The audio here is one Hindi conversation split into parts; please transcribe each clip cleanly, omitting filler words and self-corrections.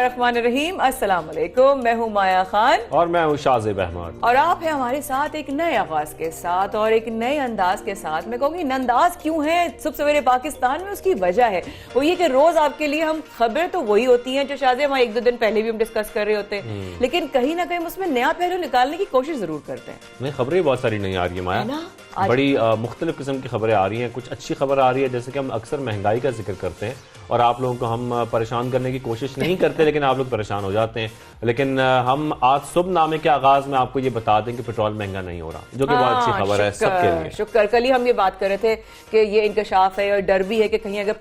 बिस्मिल्लाहिर्रहमानिर्रहीम, अस्सलाम वालेकुम। मैं हूँ माया खान और मैं हूँ शाज़ेब अहमद और आप हैं हमारे साथ एक नए आगाज के साथ और एक नए अंदाज के साथ। मैं कहूँगी अंदाज क्यों है सुबह सवेरे पाकिस्तान में, उसकी वजह है वो ये कि रोज आपके लिए हम खबरें तो वही होती हैं जो शायद हम एक दो दिन पहले भी हम डिस्कस कर रहे होते हैं, लेकिन कहीं ना कहीं हम उसमें नया पहलू निकालने की कोशिश जरूर करते हैं। नहीं, खबरें बहुत सारी नहीं आ रही है माया, बड़ी मुख्तलिफ किस्म की खबरें आ रही हैं। कुछ अच्छी खबर आ रही है, जैसे कि हम अक्सर महंगाई का जिक्र करते हैं और आप लोगों को हम परेशान करने की कोशिश नहीं करते लेकिन आप लोग परेशान हो जाते हैं। लेकिन हम आज सुबह नामे के आगाज में आपको ये बता दें कि पेट्रोल महंगा नहीं हो रहा, जो कि बहुत अच्छी खबर है सबके लिए। शुक्र। कल ही हम ये बात कर रहे थे कि ये इंकशाफ है और डर भी है कि कहीं अगर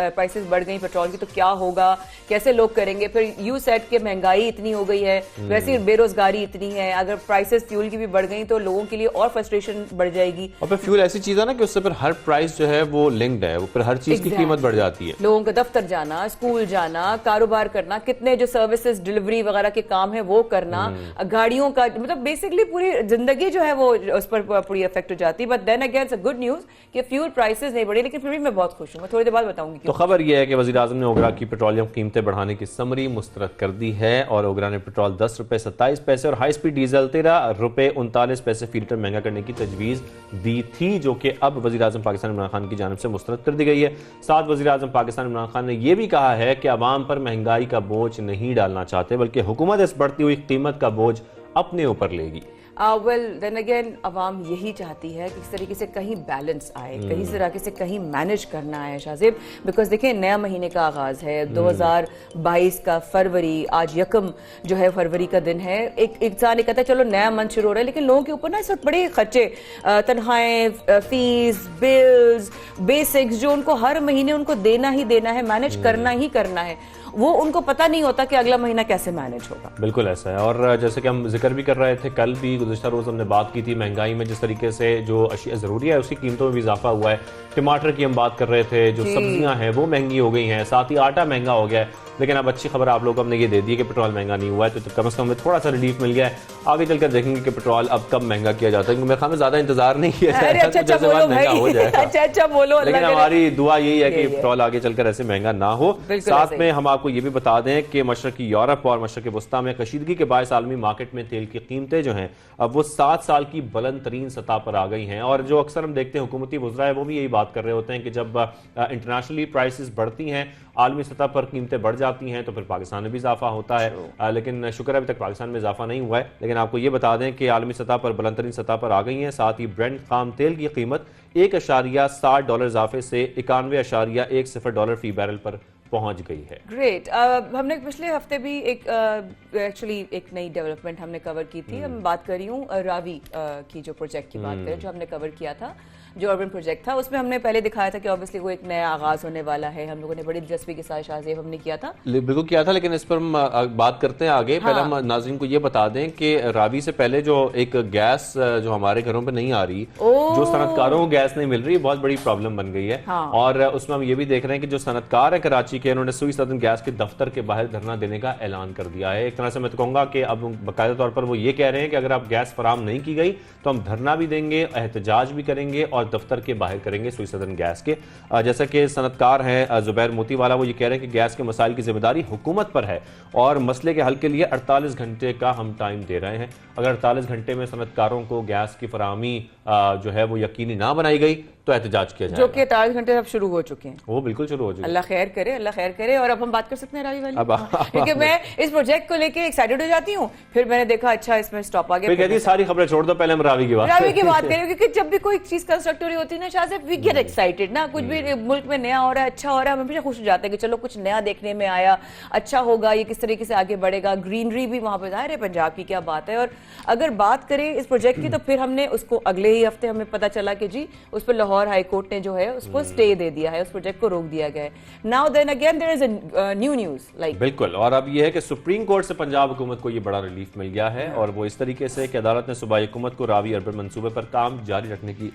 प्राइसेस बढ़ गई पेट्रोल की तो क्या होगा, कैसे लोग करेंगे। फिर यू सेट के महंगाई इतनी हो गई है, वैसे बेरोजगारी इतनी है, अगर प्राइसेस फ्यूल की भी बढ़ गई तो लोगों के लिए और फ्रस्ट्रेशन बढ़ जाएगी। और फिर फ्यूल ऐसी चीज है ना कि उससे फिर हर प्राइस जो है वो लिंक्ड है, वो फिर हर चीज की कीमत बढ़ जाती है। लोगों को दफ्तर जाना, स्कूल जाना, कारोबार करना, कितने जो सर्विसेज डिलीवरी वगैरह के काम है वो करना, गाड़ियों का मतलब बेसिकली पूरी जिंदगी जो है वो उस पर पूरी इफेक्ट हो जाती है। But then again it's a good news कि फ्यूल प्राइसेस नहीं बढ़े, लेकिन फिर भी मैं बहुत खुश हूँ। मैं थोड़ी देर बाद बताऊंगी तो खबर यह है कि वज़ीर-ए-आज़म ने ओगरा की पेट्रोलियम कीमतें बढ़ाने की समरी मुस्तरद कर दी है और ओगरा ने पेट्रोल 10 रुपए 27 पैसे और हाई स्पीड डीजल 13 रुपए 39 पैसे फी लीटर महंगा करने की तजवीज़ दी थी, जो कि अब वज़ीर-ए-आज़म पाकिस्तान इमरान खान की जानिब से मुस्तरद कर दी गई है। साथ वज़ीर-ए-आज़म पाकिस्तान इमरान खान ने यह भी कहा है कि अवाम पर महंगाई का बोझ नहीं डालना चाहते, बल्कि हुकूमत इस बढ़ती हुई कीमत का बोझ अपने ऊपर लेगी। वेल देन अगेन अवाम यही चाहती है कि इस तरीके से कहीं बैलेंस आए, कहीं तरीके से कहीं मैनेज करना है शाज़ेब, बिकॉज देखिए नया महीने का आगाज है 2022 का फरवरी, आज यकम जो है फरवरी का दिन है। एक इंसान कहता है चलो नया मंथ शुरू हो रहा है, लेकिन लोगों के ऊपर ना इस वक्त बड़े खर्चे, तनख्वाहें, फीस, बिल्स, बेसिक्स जो उनको हर महीने उनको देना ही देना है, मैनेज करना ही करना है, वो उनको पता नहीं होता कि अगला महीना कैसे मैनेज होगा। बिल्कुल ऐसा है। और जैसे कि हम जिक्र भी कर रहे थे, कल भी गुज़िश्ता रोज़ हमने बात की थी महंगाई में जिस तरीके से जो अशिया ज़रूरी है उसकी कीमतों में भी इजाफा हुआ है। टमाटर की हम बात कर रहे थे, जो सब्जियां हैं वो महंगी हो गई हैं, साथ ही आटा महंगा हो गया है। लेकिन अब अच्छी खबर आप लोगों को हमने ये दे दी है कि पेट्रोल महंगा नहीं हुआ है, तो कम से कम हमें थोड़ा सा रिलीफ मिल गया है। आगे चलकर देखेंगे कि पेट्रोल अब कब महंगा किया जाता है, क्योंकि मेरे ख्याल में ज्यादा इंतजार नहीं किया जाएगा, अच्छा बोलो। लेकिन हमारी दुआ यही है कि पेट्रोल आगे चलकर ऐसे महंगा ना हो। साथ में हम आपको ये भी बता दें कि मशरकी यूरोप और मशरकी वस्ता में कशीदगी के बायस आलमी मार्केट में तेल की कीमतें जो हैं अब वो 7 साल की बुलंद तरीन सतह पर आ गई हैं। और जो अक्सर हम देखते हैं हुकूमती वज़रा है वो भी यही बात कर रहे होते हैं कि जब इंटरनेशनली प्राइसेस बढ़ती हैं, आलमी सतह पर कीमतें बढ़ जाती हैं, तो फिर पाकिस्तान में भी इजाफा होता है। लेकिन शुक्र है अभी तक पाकिस्तान में इजाफा नहीं हुआ है। लेकिन आपको ये बता दें कि आलमी सतह पर बुलंद तरीन सतह पर आ गई हैं। साथ ही ब्रेंट खाम तेल की कीमत $1.60 इजाफे से $91.10 फी बैरल पर पहुंच गई है। ग्रेट। हमने पिछले हफ्ते भी एक्चुअली एक नई डेवलपमेंट हमने कवर की थी। हम बात कर रही हूँ रावी की जो प्रोजेक्ट की बात करें, जो हमने कवर किया था, जो अर्बन प्रोजेक्ट था, उसमें हमने पहले दिखाया था कि ऑब्वियसली वो एक नया आगाज होने वाला है। हम लोगों ने बड़ी दिलचस्पी के साथ शाज़ेब हमने किया था, बिल्कुल किया था, लेकिन इस पर हम बात करते हैं आगे। पहले हम नाज़रीन को ये बता दें कि रावी से पहले जो एक गैस जो हमारे घरों पे नहीं आ रही, जो सनतकारों को गैस नहीं मिल रही, बहुत बड़ी प्रॉब्लम बन गई है। और उसमें हम ये भी देख रहे हैं कि जो सनतकार है कराची के, उन्होंने सुई सदन गैस के दफ्तर के बाहर धरना देने का ऐलान कर दिया है। एक तरह से मैं तो कहूँगा कि अब बाकायदा तौर पर वो ये कह रहे हैं कि अगर आप गैस फराम नहीं की गई तो हम धरना भी देंगे, एहतजाज भी करेंगे और दफ्तर के बाहर करेंगे सुई सदन गैस के। जैसा कि सनतकार हैं जुबैर मोतीवाला, वो ये कह रहे हैं कि गैस के मसाइल की जिम्मेदारी हुकूमत पर है और मसले के हल के लिए 48 घंटे का हम टाइम दे रहे हैं। अगर 48 घंटे में सनतकारों को गैस की फराहमी जो है वो यकीनी ना बनाई गई तो एहतजाज किया जाएगा, जो कि 48 घंटे अब शुरू हो चुके हैं। वो बिल्कुल शुरू हो चुके हैं। अल्लाह खैर करे, अल्लाह खैर करे। और अब हम बात कर सकते हैं रावी वाली, क्योंकि मैं इस प्रोजेक्ट को लेके एक्साइटेड हो जाती हूँ, फिर मैंने देखा अच्छा इसमें स्टॉप आ गया, कहती सारी खबरें छोड़ दो, पहले हम रावी की बात करें। क्योंकि जब भी कोई चीज कंस्ट्रक्टिव होती है ना शायद वी गेट एक्साइटेड ना, कुछ भी मुल्क में नया हो रहा है, अच्छा हो रहा है, हमेशा खुश हो जाते हैं कि चलो कुछ नया देखने में आया, अच्छा होगा, ये किस तरीके से आगे बढ़ेगा। ग्रीनरी भी वहां पर जाहिर है, पंजाब की क्या बात है। और अगर बात करें इस प्रोजेक्ट की तो फिर हमने उसको अगले ही हफ्ते हमें पता चला कि जी उस पर लाहौर हाई कोर्ट ने जो है उसको स्टे दे दिया है, उस प्रोजेक्ट को रोक दिया गया है। Now then again there is a new news like बिल्कुल। और अब ये है कि सुप्रीम कोर्ट से पंजाब हुकूमत को ये बड़ा रिलीफ मिल गया है और वो इस तरीके से कि अदालत ने सूबाई हुकूमत को रावी अर्बन मंसूबे पर काम जारी रखने की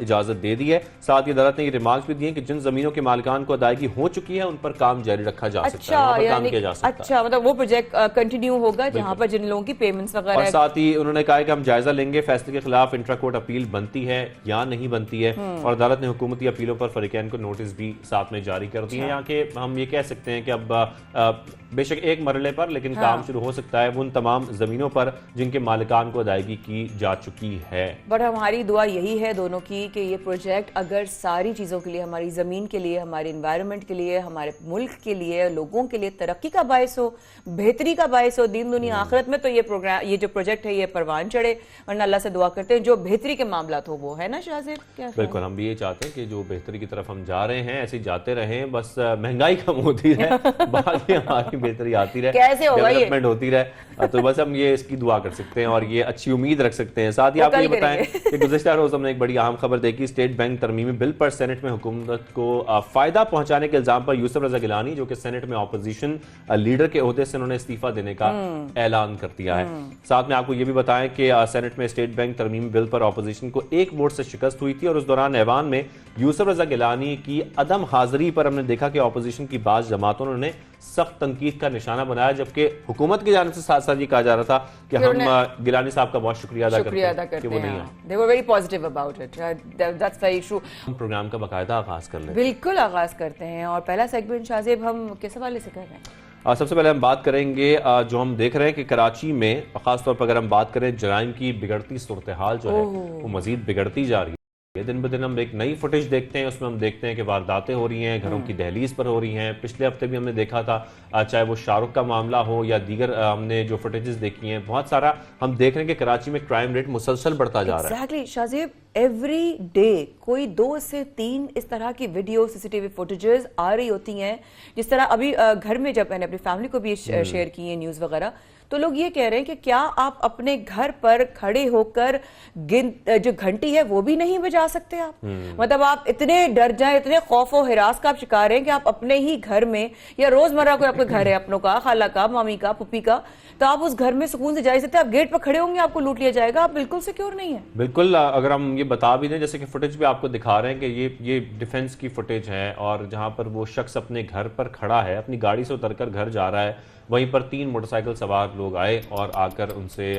इजाजत दे दी है। साथ ही अदालत ने ये रिमार्क्स भी दिए कि जिन जमीनों के मालिकान को अदायगी हो चुकी है उन पर काम जारी रखा जा सकता है, वहां पर काम किया जा सकता है। अच्छा, मतलब वो प्रोजेक्ट कंटिन्यू होगा जहां पर जिन लोगों की पेमेंट्स वगैरह। और साथ ही उन्होंने कहा कि हम जायजा लेंगे फैसले के खिलाफ इंट्रा कोर्ट अपील बनती है या नहीं बनती है। और अदालत ने हुकूमती अपीलों पर फरीकैन को नोटिस भी साथ में जारी कर दिए। यहाँ के हम ये कह सकते हैं कि अब बेशक एक मरले पर लेकिन काम शुरू हो सकता है उन तमाम ज़मीनों पर जिनके मालिकान को अदायगी की जा चुकी है। बट हमारी दुआ यही है दोनों की कि ये प्रोजेक्ट अगर सारी चीज़ों के लिए, हमारी ज़मीन के लिए, हमारे इन्वायरमेंट के लिए, हमारे मुल्क के लिए, लोगों के लिए तरक्की का बायस हो, बेहतरी का बायस हो, दीन दुनिया आखिरत में, तो ये जो प्रोजेक्ट है ये परवान चढ़े। वरना अल्लाह से दुआ करते हैं जो बेहतरी के मामला हो वो, है ना शाहज़ेब? क्या बिल्कुल, हम भी ये चाहते हैं कि जो बेहतरी की तरफ हम जा रहे हैं ऐसे ही जाते रहें, बस महंगाई कम होती रहे, बाकी हमारी बेहतरी आती रहे, कैसे होगा ये? डेवलपमेंट होती रहे, तो बस हम ये इसकी दुआ कर सकते हैं और ये अच्छी उम्मीद रख सकते हैं। साथ ही आपको ये बताएं कि गुज़िश्ता रोज हमने एक बड़ी अहम खबर देखी, स्टेट बैंक तरमीमी बिल पर सेनेट में हुकूमत को फायदा पहुंचाने के इल्जाम पर यूसुफ रजा गिलानी जो कि सेनेट में ऑपोजिशन लीडर के ओहदे से उन्होंने इस्तीफा देने का ऐलान कर दिया है। साथ में आपको ये भी बताएं कि सेनेट में स्टेट बैंक तरमीमी बिल पर ऑपोजिशन को एक वोट से शिकस्त हुई थी और उस दौरान ऐवान में यूसुफ रजा गिलानी की अदम हाजिरी पर हमने देखा कि ऑपोजिशन की बाज़ जमातों ने सख्त तनकीद का निशाना बनाया, जबकि हुकूमत की जानिब से साथ साथ ये कहा जा रहा था कि हम गिलानी साहब का बहुत शुक्रिया अदा करते हैं कि वो नहीं आए। They were very positive about it. That's very true. हम प्रोग्राम का बाकायदा आगाज कर लें। बिल्कुल आगाज करते हैं और पहला सेगमेंट शाहज़ेब हम किस हवाले से कर रहे हैं? सबसे पहले हम बात करेंगे जो हम देख रहे हैं कि कराची में खासतौर पर अगर हम बात करें जराइम की बिगड़ती सूरत हाल जो है वो मजीद बिगड़ती जा रही है। दिन ब दिन हम एक नई फुटेज देखते हैं, उसमें हम देखते हैं कि वारदातें हो रही हैं, घरों की दहलीज पर हो रही हैं। पिछले हफ्ते भी हमने देखा था, चाहे वो शाहरुख का मामला हो या दीगर हमने जो फुटेजेस देखी हैं, बहुत सारा हम देख रहे हैं कि कराची में क्राइम रेट मुसलसल बढ़ता जा रहा है। एग्जैक्टली शाहज़ेब, एवरी डे कोई 2 से 3 इस तरह की वीडियो सीसीटीवी फुटेजेस आ रही होती हैं। जिस तरह अभी घर में जब मैंने अपनी फैमिली को भी शेयर की है न्यूज़ वगैरह, तो लोग ये कह रहे हैं कि क्या आप अपने घर पर खड़े होकर जो घंटी है वो भी नहीं बजा सकते आप? मतलब आप इतने डर जाए, इतने खौफ और हिरास का आप शिकार हैं कि आप अपने ही घर में या रोजमर्रा कोई आपके घर है अपनों का, खाला का, मामी का, पुप्पी का, तो आप उस घर में सुकून से जा सकते हैं। आप गेट पर खड़े होंगे आपको लूट लिया जाएगा, आप बिल्कुल सिक्योर नहीं है। बिल्कुल, अगर हम ये बता भी दें, जैसे कि फुटेज भी आपको दिखा रहे हैं कि ये डिफेंस की फुटेज है और जहां पर वो शख्स अपने घर पर खड़ा है, अपनी गाड़ी से उतरकर घर जा रहा है, वहीं पर 3 मोटरसाइकिल सवार लोग आए और आकर उनसे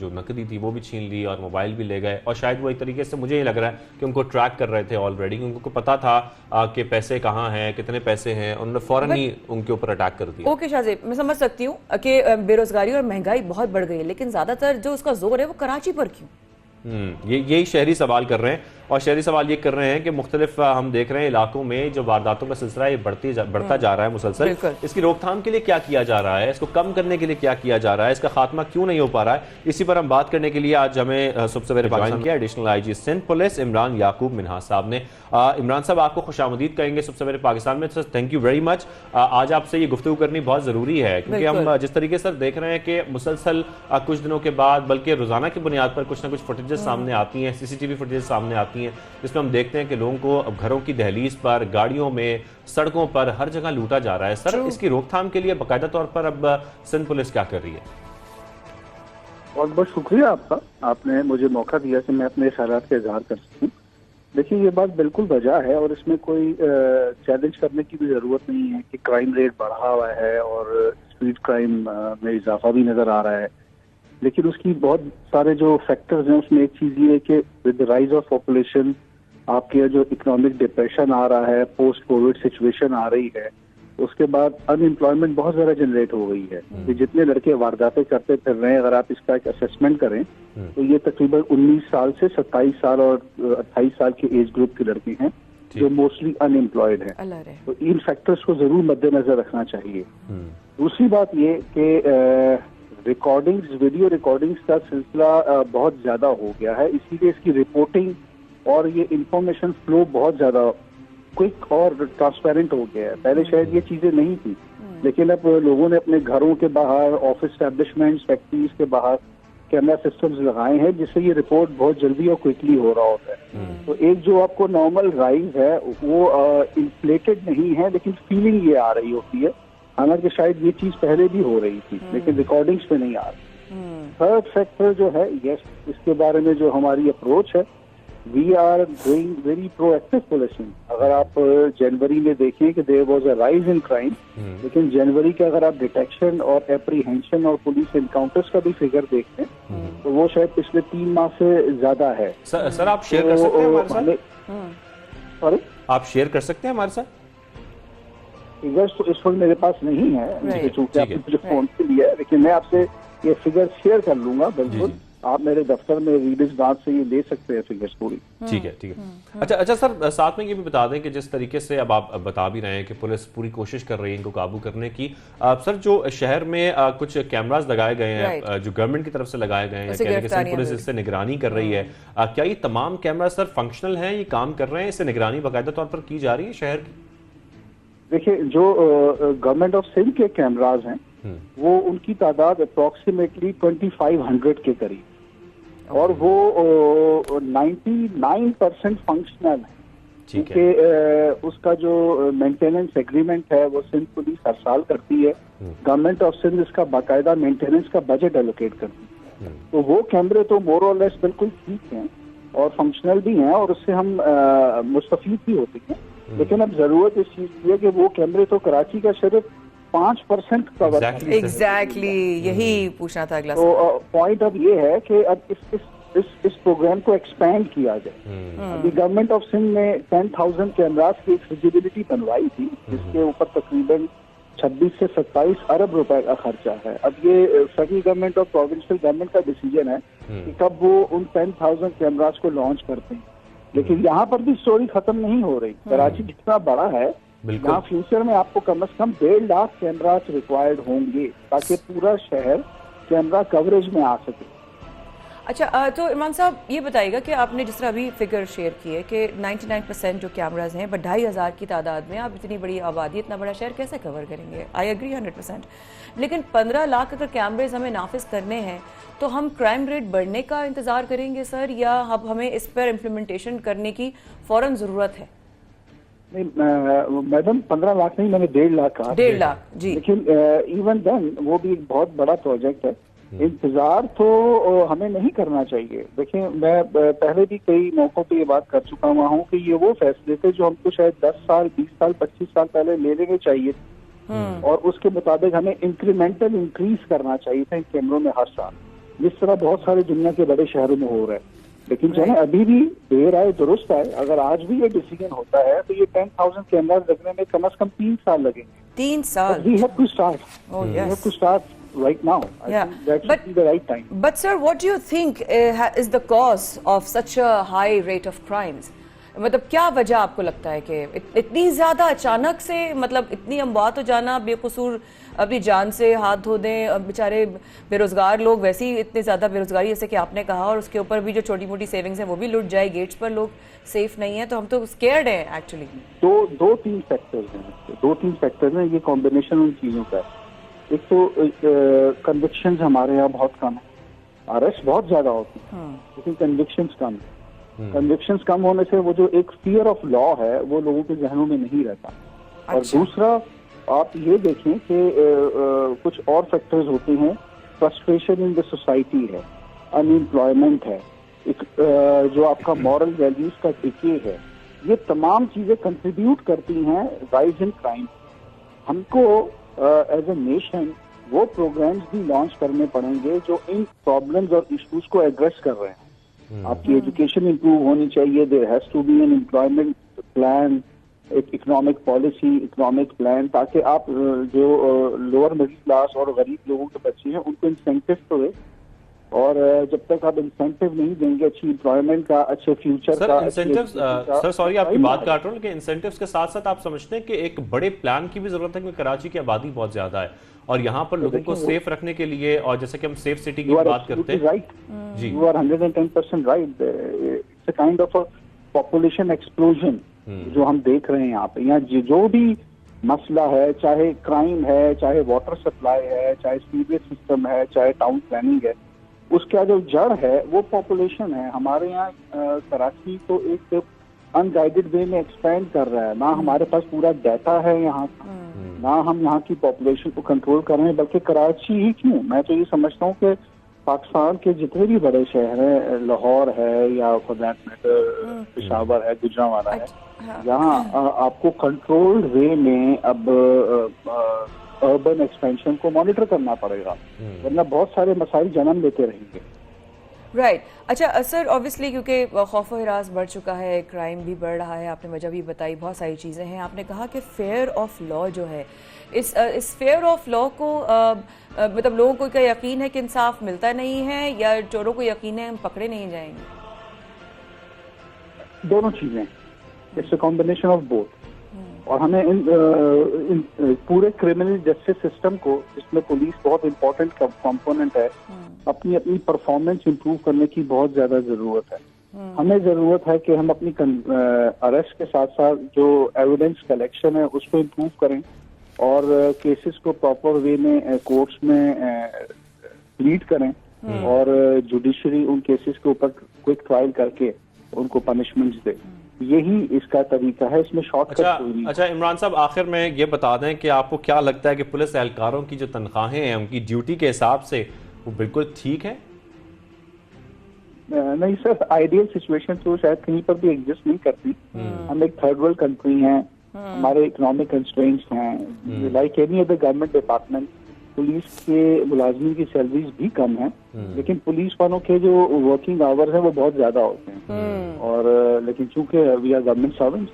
जो नकदी थी वो भी छीन ली और मोबाइल भी ले गए। और शायद वो एक तरीके से मुझे ये लग रहा है कि उनको ट्रैक कर रहे थे ऑलरेडी, उनको पता था कि पैसे कहाँ हैं, कितने पैसे हैं, उन्होंने फौरन ही उनके ऊपर अटैक कर दिया। ओके शाहज़ेब, मैं समझ सकती हूँ कि बेरोजगारी और महंगाई बहुत बढ़ गई है, लेकिन ज्यादातर जो उसका जोर है वो कराची पर क्यों? यही शहरी सवाल कर रहे हैं और शहरी सवाल ये कर रहे हैं कि मुख्तलिफ हम देख रहे हैं इलाकों में जो वारदातों का सिलसिला ये बढ़ता जा रहा है मुसलसल। इसकी रोकथाम के लिए क्या किया जा रहा है, इसको कम करने के लिए क्या किया जा रहा है, इसका खात्मा क्यों नहीं हो पा रहा है, इसी पर हम बात करने के लिए आज हमें सुबह सवेरे पाकिस्तान किया additional IG Sindh police Imran Yaqoob Minhaj साहब ने। इमरान साहब, आपको खुशामदीद कहेंगे सुबह सवेरे पाकिस्तान में। Thank you very much. आज आपसे ये गुफ्तगू करनी बहुत जरूरी है क्योंकि हम जिस तरीके से देख रहे हैं कि मुसलसल कुछ दिनों के बाद, बल्कि रोजाना की बुनियाद पर कुछ ना कुछ फुटेजेस सामने आती हैं, सीसीटीवी फुटेज सामने आती हैं, जिसमें हम देखते हैं कि लोगों को घरों की दहलीज पर, गाड़ियों में, सड़कों पर हर जगह लूटा जा रहा है। सर, इसकी रोकथाम के लिए बाकायदा तौर पर अब सिंध पुलिस क्या कर रही है? बहुत बहुत शुक्रिया आपका, आपने मुझे मौका दिया कि मैं अपने ख्यालात का इजहार कर सकूं। देखिए, ये बात बिल्कुल वजह है और इसमें कोई चैलेंज करने की भी जरूरत नहीं है कि क्राइम रेट बढ़ा हुआ है और स्ट्रीट क्राइम में इजाफा भी नजर आ रहा है। लेकिन उसकी बहुत सारे जो फैक्टर्स हैं उसमें एक चीज ये है कि विद राइज ऑफ पॉपुलेशन आपके जो इकोनॉमिक डिप्रेशन आ रहा है, पोस्ट कोविड सिचुएशन आ रही है, उसके बाद अनएम्प्लॉयमेंट बहुत ज्यादा जनरेट हो गई है। कि जितने लड़के वारदातें करते फिर रहे हैं, अगर आप इसका एक असेसमेंट करें तो ये तकरीबन 19 साल से 27 साल और 28 साल के एज ग्रुप के लड़के हैं जो मोस्टली अनएम्प्लॉयड हैं। तो इन फैक्टर्स को जरूर मद्देनजर रखना चाहिए। दूसरी बात ये कि रिकॉर्डिंग्स, वीडियो रिकॉर्डिंग्स का सिलसिला बहुत ज्यादा हो गया है, इसीलिए इसकी रिपोर्टिंग और ये इंफॉर्मेशन फ्लो बहुत ज्यादा क्विक और ट्रांसपेरेंट हो गया है। पहले शायद ये चीजें नहीं थी, लेकिन अब लोगों ने अपने घरों के बाहर, ऑफिस एस्टेब्लिशमेंट्स, फैक्ट्रीज के बाहर कैमरा सिस्टम्स लगाए हैं जिससे ये रिपोर्ट बहुत जल्दी और क्विकली हो रहा होता है। तो एक जो आपको नॉर्मल राइज है वो इन्फ्लेटेड नहीं है, लेकिन फीलिंग ये आ रही होती है, हालांकि शायद ये चीज पहले भी हो रही थी लेकिन रिकॉर्डिंग्स पे नहीं आ रही। थर्ड फैक्टर जो है, यस, इसके बारे में जो हमारी अप्रोच है, we are doing very proactive policing. अगर आप जनवरी में देखें कि there was a rise in crime, लेकिन जनवरी के अगर आप डिटेक्शन और एप्रीहेंशन और पुलिस एनकाउंटर्स का भी फिगर देखते हैं तो वो शायद पिछले 3 माह से ज्यादा है। सर आप शेयर कर सकते हैं हमारे साथ? सॉरी, आप शेयर कर सकते हैं हमारे साथ? फिगर्स तो इस वक्त मेरे पास नहीं है, Right. चूंकि आपने मुझे फोन पे लिया है, लेकिन मैं आपसे ये फिगर शेयर कर लूंगा बिल्कुल। आप मेरे दफ्तर में रीडर्स डाक से ये ले सकते हैं फिगर्स पूरी। ठीक है, ठीक है। अच्छा सर, साथ में ये भी बता दें कि जिस तरीके से अब आप बता भी रहे हैं कि पुलिस पूरी कोशिश कर रही है इनको काबू करने की, सर जो शहर में कुछ कैमरास लगाए गए हैं जो गवर्नमेंट की तरफ से लगाए गए हैं, पुलिस इससे निगरानी कर रही है, क्या ये तमाम कैमरा सर फंक्शनल हैं, ये काम कर रहे हैं, इससे निगरानी बाकायदा तौर पर की जा रही है शहर की? देखिए, जो गवर्नमेंट ऑफ सिंध के कैमराज हैं वो उनकी तादाद अप्रोक्सीमेटली 2500 के करीब, और वो 99% फंक्शनल है, क्योंकि उसका जो मेंटेनेंस एग्रीमेंट है वो सिंध पुलिस हर साल करती है। गवर्नमेंट ऑफ सिंध इसका बाकायदा मेंटेनेंस का बजट एलोकेट करती है। तो वो कैमरे तो मोर और लेस बिल्कुल ठीक हैं और फंक्शनल भी हैं, और उससे हम मुस्तफीद भी होते हैं। लेकिन अब जरूरत इस चीज की है कि वो कैमरे तो कराची का सिर्फ 5% कवर है। एग्जैक्टली यही पूछना था अगला। तो पॉइंट अब ये है कि अब इस प्रोग्राम को एक्सपेंड किया जाए। अभी गवर्नमेंट ऑफ सिंध ने 10,000 कैमरास की एक फिजिबिलिटी बनवाई थी, जिसके ऊपर तकरीबन 26 से 27 अरब रुपए का खर्चा है। अब ये फेडरल गवर्नमेंट और प्रोविंशियल गवर्नमेंट का डिसीजन है कि कब वो उन 10,000 कैमरास को लॉन्च करते हैं। लेकिन यहाँ पर भी स्टोरी खत्म नहीं हो रही। कराची जितना बड़ा है, यहाँ फ्यूचर में आपको कम से कम 1.5 लाख कैमरास रिक्वायर्ड होंगे ताकि पूरा शहर कैमरा कवरेज में आ सके। अच्छा, तो इरमान साहब ये बताइएगा कि आपने जिस तरह अभी फिगर शेयर की है कि 99% जो कैमराज हैं, बट 2,500 की तादाद में आप इतनी बड़ी आबादी, इतना बड़ा शहर कैसे कवर करेंगे? I agree 100%। लेकिन 15 लाख अगर कैमरेज हमें नाफिज करने हैं तो हम क्राइम रेट बढ़ने का इंतजार करेंगे सर, या अब हमें इस पर इम्प्लीमेंटेशन करने की फौरन जरूरत है? नहीं मैडम, 15 लाख नहीं, मैंने 1.5 लाख कहा। 1.5 लाख जी। लेकिन इवन देन वो भी एक बहुत बड़ा प्रोजेक्ट है। इंतजार तो हमें नहीं करना चाहिए। देखिए, मैं पहले भी कई मौकों पे ये बात कर चुका हुआ हूँ कि ये वो फैसले थे जो हमको शायद 10 साल, 20 साल, 25 साल पहले ले लेने चाहिए, और उसके मुताबिक हमें इंक्रीमेंटल इंक्रीज करना चाहिए था इन कैमरों में हर साल, जिस तरह बहुत सारे दुनिया के बड़े शहरों में हो रहा है। लेकिन चाहे अभी भी देर आए दुरुस्त आए, अगर आज भी ये डिसीजन होता है तो ये 10,000 कैमरास लगने में कम से कम 3 साल लगेंगे। 3 साल? We have to start. We have to start right now. I think that should be the right time. But sir, what do you think is the cause of such a high rate of crimes? मतलब क्या वजह आपको लगता है कि इतनी ज्यादा अचानक से, मतलब इतनी अमवात हो जाना, बेकसूर अपनी जान से हाथ धो दें, अब बेचारे बेरोजगार लोग, वैसे ही इतनी ज्यादा बेरोजगारी जैसे कि आपने कहा, और उसके ऊपर भी जो छोटी मोटी सेविंग्स हैं वो भी लुट जाए, गेट्स पर लोग सेफ नहीं है, तो हम तो स्केयर्ड हैं एक्चुअली। दो तीन फैक्टर्स हैं, ये कॉम्बिनेशन उन चीजों का है। एक तो कन्विक्शंस हमारे यहाँ बहुत कम है, अरेस्ट बहुत ज्यादा होती है लेकिन कन्विक्शंस कम है। कन्विक्शंस कम होने से वो जो एक फियर ऑफ लॉ है वो लोगों के जहनों में नहीं रहता। और दूसरा, आप ये देखें कि कुछ और फैक्टर्स होते हैं। फ्रस्ट्रेशन इन द सोसाइटी है, अनएम्प्लॉयमेंट है, एक जो आपका मॉरल वैल्यूज का डिके है, ये तमाम चीजें कंट्रीब्यूट करती हैं राइज इन क्राइम। हमको एज ए नेशन वो प्रोग्राम्स भी लॉन्च करने पड़ेंगे जो इन प्रॉब्लम्स और इश्यूज को एड्रेस कर रहे हैं। आपकी एजुकेशन इंप्रूव होनी चाहिए, there has to be an employment plan, एक इकोनॉमिक पॉलिसी, इकोनॉमिक प्लान, ताकि आप जो लोअर मिडिल क्लास और गरीब लोगों के बच्चे हैं उनको इंसेंटिव तो दे। और जब तक आप इंसेंटिव नहीं देंगे अच्छी एम्प्लॉयमेंट का, अच्छे फ्यूचर का, इंसेंटिव्स, सर सॉरी आपकी बात काट रहा हूँ, लेकिन इंसेंटिव्स के साथ साथ आप समझते हैं कि एक बड़े प्लान की भी जरूरत है, क्योंकि कराची की आबादी बहुत ज्यादा है और यहाँ पर लोगों को सेफ रखने के लिए, और जैसे कि हम सेफ सिटी की बात करते हैं, राइट जी, you are 110% right. It's a kind of a population explosion जो हम देख रहे हैं यहाँ पे। यहाँ जो भी मसला है, चाहे क्राइम है, चाहे वाटर सप्लाई है, चाहे सीवेज सिस्टम है, चाहे टाउन प्लानिंग है, उसका जो जड़ है वो पॉपुलेशन है। हमारे यहाँ कराची तो एक अनगाइडेड वे में एक्सपेंड कर रहा है, ना हमारे पास पूरा डाटा है यहाँ का, ना हम यहाँ की पॉपुलेशन को कंट्रोल कर रहे हैं, बल्कि कराची ही क्यों, मैं तो ये समझता हूँ कि पाकिस्तान के जितने भी बड़े शहर हैं, लाहौर है या फॉर दैट मैटर पेशावर है, गुजरांवाला है, यहाँ आपको कंट्रोल्ड वे में अब अर्बन एक्सपेंशन को मॉनिटर करना पड़ेगा, वरना बहुत सारे मसाइल जन्म लेते रहेंगे। राइट अच्छा सर, ऑब्वियसली क्योंकि खौफ हिरास बढ़ चुका है, क्राइम भी बढ़ रहा है, आपने वजह भी बताई, बहुत सारी चीज़ें हैं। आपने कहा कि फेयर ऑफ लॉ जो है, इस फेयर ऑफ लॉ को मतलब लोगों को क्या यकीन है कि इंसाफ मिलता नहीं है, या चोरों को यकीन है हम पकड़े नहीं जाएंगे? दोनों चीजें, it's a combination of both. और हमें इन पूरे क्रिमिनल जस्टिस सिस्टम को, जिसमें पुलिस बहुत इंपॉर्टेंट कंपोनेंट है, अपनी अपनी परफॉर्मेंस इंप्रूव करने की बहुत ज्यादा जरूरत है। हमें जरूरत है कि हम अपनी अरेस्ट के साथ साथ जो एविडेंस कलेक्शन है उसको इंप्रूव करें और केसेस को प्रॉपर वे में कोर्ट्स में लीड करें और जुडिशरी उन केसेस के ऊपर क्विक ट्रायल करके उनको पनिशमेंट्स दे। यही इसका तरीका है, इसमें शॉर्टकट कोई नहीं। अच्छा इमरान साहब, आखिर में ये बता दें कि आपको क्या लगता है कि पुलिस एहलकारों की जो तनख्वाहें हैं उनकी ड्यूटी के हिसाब से वो बिल्कुल ठीक है? नहीं सर, आइडियल सिचुएशन तो शायद कहीं पर भी एग्जिस्ट नहीं करती। हम एक थर्ड वर्ल्ड कंट्री हैं, हमारे इकोनॉमिक कंस्ट्रेंट्स हैं, like any other government department. Police के मुलाजमीन की सैलरीज भी कम है, लेकिन पुलिस वालों के जो वर्किंग आवर्स हैं वो बहुत ज्यादा होते हैं। और लेकिन चूंकि वी आर गवर्नमेंट सर्वेंट्स,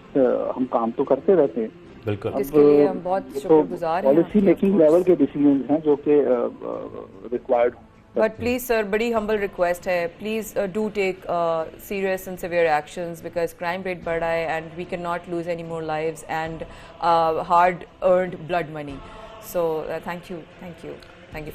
हम काम तो करते रहते हैं। बिल्कुल, जिसके लिए हम बहुत शुक्रगुजार हैं। पॉलिसी मेकिंग लेवल के डिसीजन हैं जो कि रिक्वायर्ड। बट प्लीज सर, बड़ी हम्बल रिक्वेस्ट है, please do take serious and severe actions, because crime rate बढ़ रहा है and we can not lose any more lives and hard earned blood money. So thank you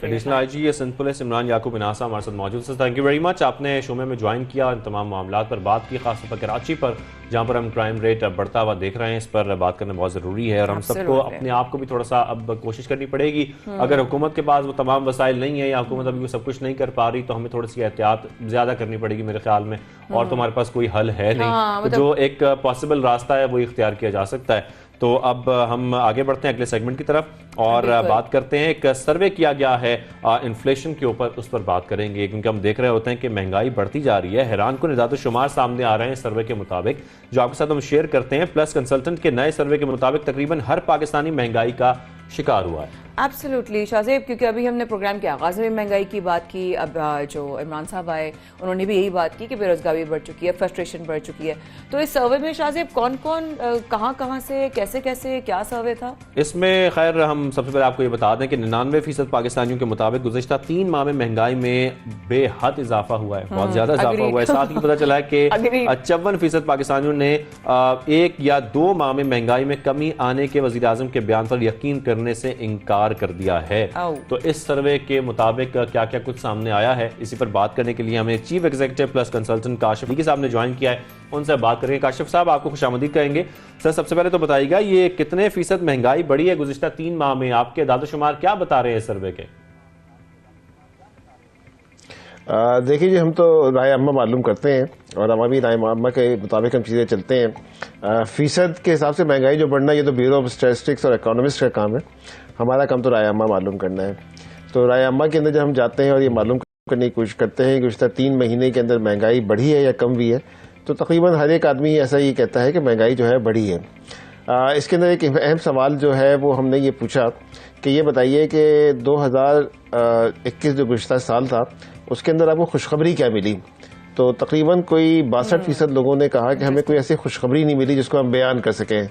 additional IG Sindh police Imran Yaqoob इनासा हमारे साथ मौजूद है। थैंक यू वेरी मच, आपने शोमे में ज्वाइन किया, इन तमाम मामलात पर बात की, खासतौर पर कराची पर जहाँ पर हम क्राइम रेट बढ़ता हुआ देख रहे हैं, इस पर बात करना बहुत ज़रूरी है। और हम सबको अपने आप को भी थोड़ा सा अब कोशिश करनी पड़ेगी। अगर हुकूमत के पास वो तमाम वसाइल नहीं है या हुकूमत अभी सब कुछ नहीं कर पा रही, तो हमें थोड़ी सी एहतियात ज़्यादा करनी पड़ेगी मेरे ख्याल में। और तो हमारे पास कोई हल है नहीं, तो जो एक पॉसिबल रास्ता है वो इख्तियार किया जा सकता है। तो अब हम आगे बढ़ते हैं अगले सेगमेंट की तरफ और बात करते हैं, एक सर्वे किया गया है इन्फ्लेशन के ऊपर, उस पर बात करेंगे, क्योंकि हम देख रहे होते हैं कि महंगाई बढ़ती जा रही है। हैरान कुन इदाद-ओ-शुमार सामने आ रहे हैं सर्वे के मुताबिक, जो आपके साथ हम शेयर करते हैं। प्लस कंसल्टेंट के नए सर्वे के मुताबिक तकरीबन हर पाकिस्तानी महंगाई का शिकार हुआ है। एब्सोल्युटली शाहजेब, क्योंकि अभी हमने प्रोग्राम के आगाज़ में महंगाई की बात की, अब जो इमरान साहब आए उन्होंने भी यही बात की कि बेरोजगारी बढ़ चुकी है, फ्रस्ट्रेशन बढ़ चुकी है। तो इस सर्वे में शाहजेब कौन कौन कहाँ से कैसे क्या सर्वे था? इसमें खैर हम सबसे पहले आपको ये बता दें कि 99% पाकिस्तानियों के मुताबिक गुज़िश्ता 3 माह में महंगाई में बेहद इजाफा हुआ है, बहुत ज्यादा इजाफा हुआ है। साथ ही पता चला है कि 54% पाकिस्तानियों ने 1 या 2 माह में महंगाई में कमी आने के वज़ीर आज़म के बयान पर यकीन करने से इनकार कर दिया है। तो इस सर्वे के मुताबिक क्या क्या कुछ सामने आया है, इसी पर बात करने के लिए हमें chief executive plus consultant Kashif साहब ने ज्वाइन किया है, उनसे बात करेंगे। काशिफ साहब, आपको खुशामदीद कहेंगे। सर, सबसे पहले तो बताइएगा ये कितने फीसद महंगाई बढ़ी है गुज़िश्ता 3 माह में, आपके दादोशुमार क्या बता रहे हैं सर्वे के? देखिए जी, हम तो राय अम्मा मालूम करते हैं और हमारी राय अम्मा के मुताबिक हम चीज़ें चलते हैं। फीसद के हिसाब से महंगाई जो बढ़ना, ये तो ब्यूरो ऑफ स्टैटिस्टिक्स और इकोनॉमिस्ट का काम है। हमारा काम तो राय अम्मा मालूम करना है। तो राय अम्मा के अंदर जब हम जाते हैं और ये मालूम करने की कोशिश करते हैं कि पिछले 3 महीने के अंदर महंगाई बढ़ी है या कम हुई है, तो तकरीबन हर एक आदमी ऐसा ही कहता है कि महंगाई जो है बढ़ी है। इसके अंदर एक अहम सवाल जो है वो हमने ये पूछा कि ये बताइए कि 2021 जो गुज़िश्ता साल था उसके अंदर आपको खुशखबरी क्या मिली। तो तकरीबन कोई 62% लोगों ने कहा कि हमें कोई ऐसी खुशखबरी नहीं मिली जिसको हम बयान कर सकें।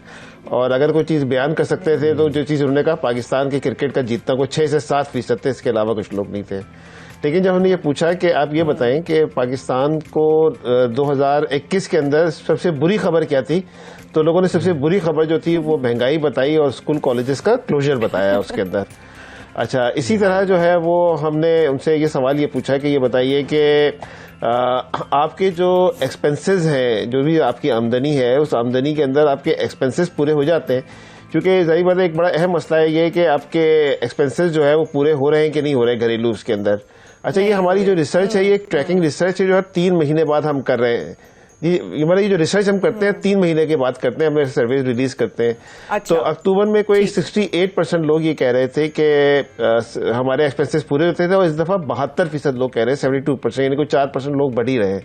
और अगर कोई चीज़ बयान कर सकते थे तो जो चीज़ उन्होंने कहा पाकिस्तान के क्रिकेट का जीतना कोई 6 से 7% थे, इसके अलावा कुछ लोग नहीं थे। लेकिन जब हमने ये पूछा कि आप ये बताएं कि पाकिस्तान को 2021 के अंदर सबसे बुरी खबर क्या थी, तो लोगों ने सबसे बुरी खबर जो थी वो महंगाई बताई और स्कूल कॉलेजेस का क्लोजर बताया उसके अंदर। अच्छा, इसी तरह जो है वो हमने उनसे ये सवाल ये पूछा कि ये बताइए कि आपके जो एक्सपेंसेस हैं, जो भी आपकी आमदनी है, उस आमदनी के अंदर आपके एक्सपेंसेस पूरे हो जाते हैं? क्योंकि जाहिर बात है एक बड़ा अहम मसला है ये कि आपके एक्सपेंसेस जो है वो पूरे हो रहे हैं कि नहीं हो रहे घरेलू उसके अंदर। अच्छा, ये हमारी जो रिसर्च है, ये एक ट्रैकिंग रिसर्च है जो 3 महीने बाद हम कर रहे हैं। हमारा ये जो रिसर्च हम करते हैं 3 महीने के बाद करते हैं, हम सर्वे रिलीज करते हैं। अच्छा। तो अक्टूबर में कोई 68% लोग ये कह रहे थे कि हमारे एक्सपेंसेस पूरे होते थे, और इस दफा 72% लोग कह रहे हैं, 72%, यानी कोई 4% लोग बढ़ ही रहे हैं।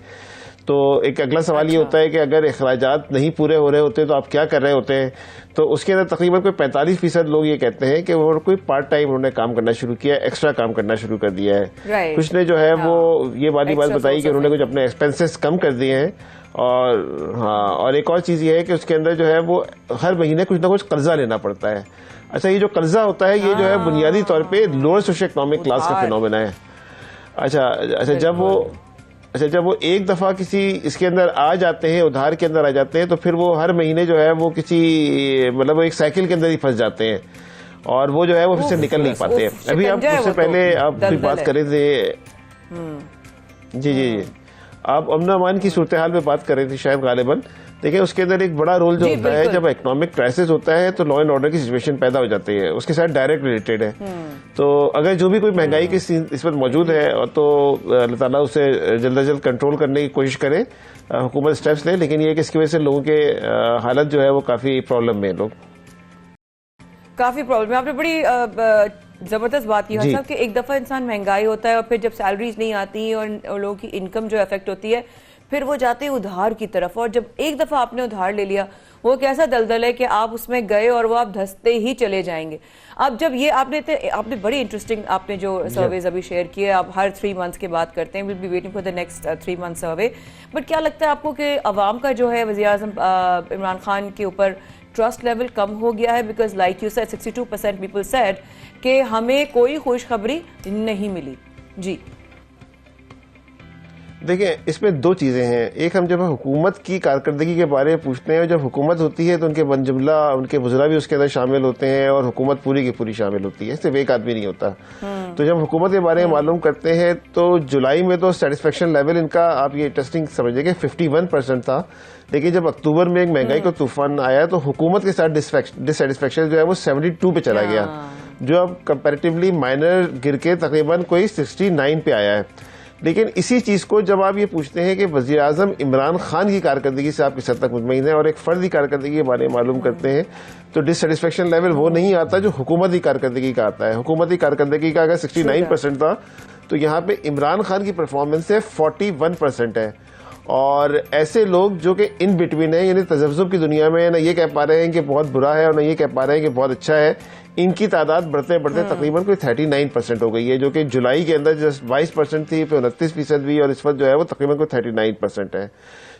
तो एक अगला सवाल ये होता है कि अगर अखराजात नहीं पूरे हो रहे होते तो आप क्या कर रहे होते हैं। तो उसके अंदर तकरीबन कोई 45% लोग ये कहते हैं कि वो कोई पार्ट टाइम उन्होंने काम करना शुरू किया, एक्स्ट्रा काम करना शुरू कर दिया है। कुछ ने जो है वो ये वाली बात बताई कि उन्होंने कुछ अपने एक्सपेंसेस कम कर दिए हैं। और हाँ, और एक और चीज़ ये है कि उसके अंदर जो है वो हर महीने कुछ ना कुछ कर्जा लेना पड़ता है। अच्छा, ये जो कर्जा होता है ये जो है बुनियादी तौर पे लोअर सोशल इकोनॉमिक क्लास का फिनोमेना है। अच्छा जब वो एक दफा किसी इसके अंदर आ जाते हैं, उधार के अंदर आ जाते हैं, तो फिर वो हर महीने जो है वो किसी मतलब एक साइकिल के अंदर ही फंस जाते हैं और वो जो है वो फिर से निकल नहीं पाते हैं। अभी आप उससे पहले आप कोई बात कर रहे थे जी आप अमन अमान की सूरत हाल में बात कर रहे थे शायद गालिबन। देखिए उसके अंदर एक बड़ा रोल जो होता है, जब इकोनॉमिक क्राइसिस होता है तो लॉ एंड ऑर्डर की सिचुएशन पैदा हो जाती है, उसके साथ डायरेक्ट रिलेटेड है। तो अगर जो भी कोई महंगाई की इस वक्त मौजूद है तो अल्लाह ताला उसे जल्द अज जल्द कंट्रोल करने की कोशिश करे, हुकूमत स्टेप्स ले, लेकिन ये कि इसकी वजह से लोगों के हालत जो है वो काफ़ी प्रॉब्लम में लोग काफी प्रॉब्लम है। आपने बड़ी जबरदस्त बात की साहब कि एक दफा इंसान महंगाई होता है और फिर जब सैलरीज नहीं आती और लोगों की इनकम जो अफेक्ट होती है फिर वो जाते हैं उधार की तरफ, और जब एक दफा आपने उधार ले लिया वो कैसा दलदल है कि आप उसमें गए और वो आप धंसते ही चले जाएंगे। अब जब ये आपने बड़ी इंटरेस्टिंग आपने जो सर्वेज अभी शेयर किए, आप हर 3 मंथ्स के बात करते हैं, will be waiting for the next 3 month survey, but क्या लगता है आपको कि अवाम का जो है वज़ीर आज़म इमरान खान के ऊपर ट्रस्ट लेवल कम हो गया है? Because like you said 62% people said कि हमें कोई खुशखबरी नहीं मिली। जी देखिए इसमें दो चीज़ें हैं। एक, हम जब हुकूमत की कारकर्दगी के बारे में पूछते हैं और जब हुकूमत होती है तो उनके बनजुमला उनके बुजुर्ग भी उसके अंदर शामिल होते हैं और हुकूमत पूरी की पूरी शामिल होती है, सिर्फ एक आदमी नहीं होता। तो जब हुकूमत के बारे में मालूम करते हैं तो जुलाई में तो सेटिस्फेक्शन लेवल इनका आप ये टेस्टिंग समझिए कि 51% था, लेकिन जब अक्टूबर में एक महंगाई का तूफान आया तो हुकूमत के साथ डिससेटिस्फेक्शन जो है वो 72 पे चला गया, जो अब कंपैरेटिवली माइनर गिर के तकरीबन कोई 69 पे आया है। लेकिन इसी चीज को जब आप ये पूछते हैं कि वज़ीर आज़म इमरान खान की कारकर्दगी से आप किस हद तक मुतमईन हैं और एक फर्द की कारकर्दगी के बारे में मालूम करते हैं तो डिससेटिस्फेक्शन लेवल वो नहीं आता जो हुकूमत की कारकर्दगी का आता है। हुकूमत की कारकर्दगी का अगर 69% था तो यहाँ पे इमरान खान की परफॉर्मेंस है 41% है। और ऐसे लोग जो कि इन बिटवीन है, यानी तजब्जुब की दुनिया में ना ये कह पा रहे हैं कि बहुत बुरा है और ना ये कह पा रहे हैं कि बहुत अच्छा है, इनकी तादाद बढ़ते बढ़ते तकरीबन कोई 39% हो गई है, जो कि जुलाई के अंदर जस्ट 22% थी, फिर 29% हुई और इस वक्त जो है वो तकरीबन कोई 39% है।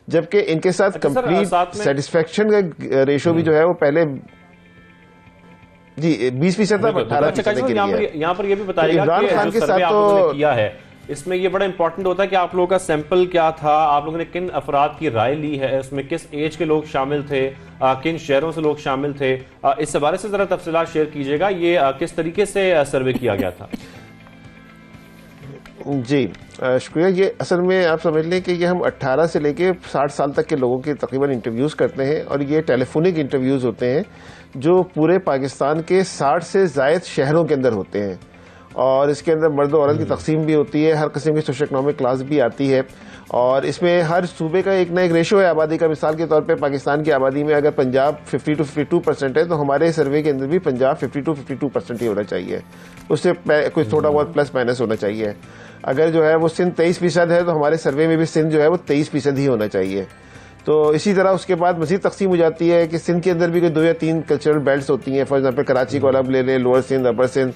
जबकि इनके साथ कंप्लीट सेटिस्फेक्शन का रेशो भी जो है वो पहले जी 20% था, 18%। यहाँ पर ये भी बताइएगा इमरान खान के साथ तो किया है, इसमें ये बड़ा इंपॉर्टेंट होता है कि आप लोगों का सैंपल क्या था, आप लोगों ने किन अफराद की राय ली है, उसमें किस एज के लोग शामिल थे, किन शहरों से लोग शामिल थे, इस बारे से जरा तफसीलात शेयर कीजिएगा। ये किस तरीके से सर्वे किया गया था? जी शुक्रिया। ये असल में आप समझ लें कि ये हम 18 से लेके 60 साल तक के लोगों के तकरीबन इंटरव्यूज़ करते हैं और ये टेलीफोनिक इंटरव्यूज़ होते हैं जो पूरे पाकिस्तान के 60 से ज़ायद शहरों के अंदर होते हैं और इसके अंदर मर्द और औरत की तकसीम भी होती है, हर किस्म की सोशल इकोनॉमिक क्लास भी आती है और इसमें हर सूबे का एक ना एक रेशो है आबादी का। मिसाल के तौर पे पाकिस्तान की आबादी में अगर पंजाब 50 to 52% है तो हमारे सर्वे के अंदर भी पंजाब 50 to 52% ही होना चाहिए, उससे कुछ थोड़ा बहुत प्लस माइनस होना चाहिए। अगर जो है वो सिंध 23% है तो हमारे सर्वे में भी सिंध जो है वो 23% ही होना चाहिए। तो इसी तरह उसके बाद मज़ीद तकसीम हो जाती है कि सिंध के अंदर भी कोई 2 या 3 कल्चरल बेल्ट होती हैं। फॉर एग्जाम्पल कराची को अलग ले लें, लोअर सिंध, अपर सिंध,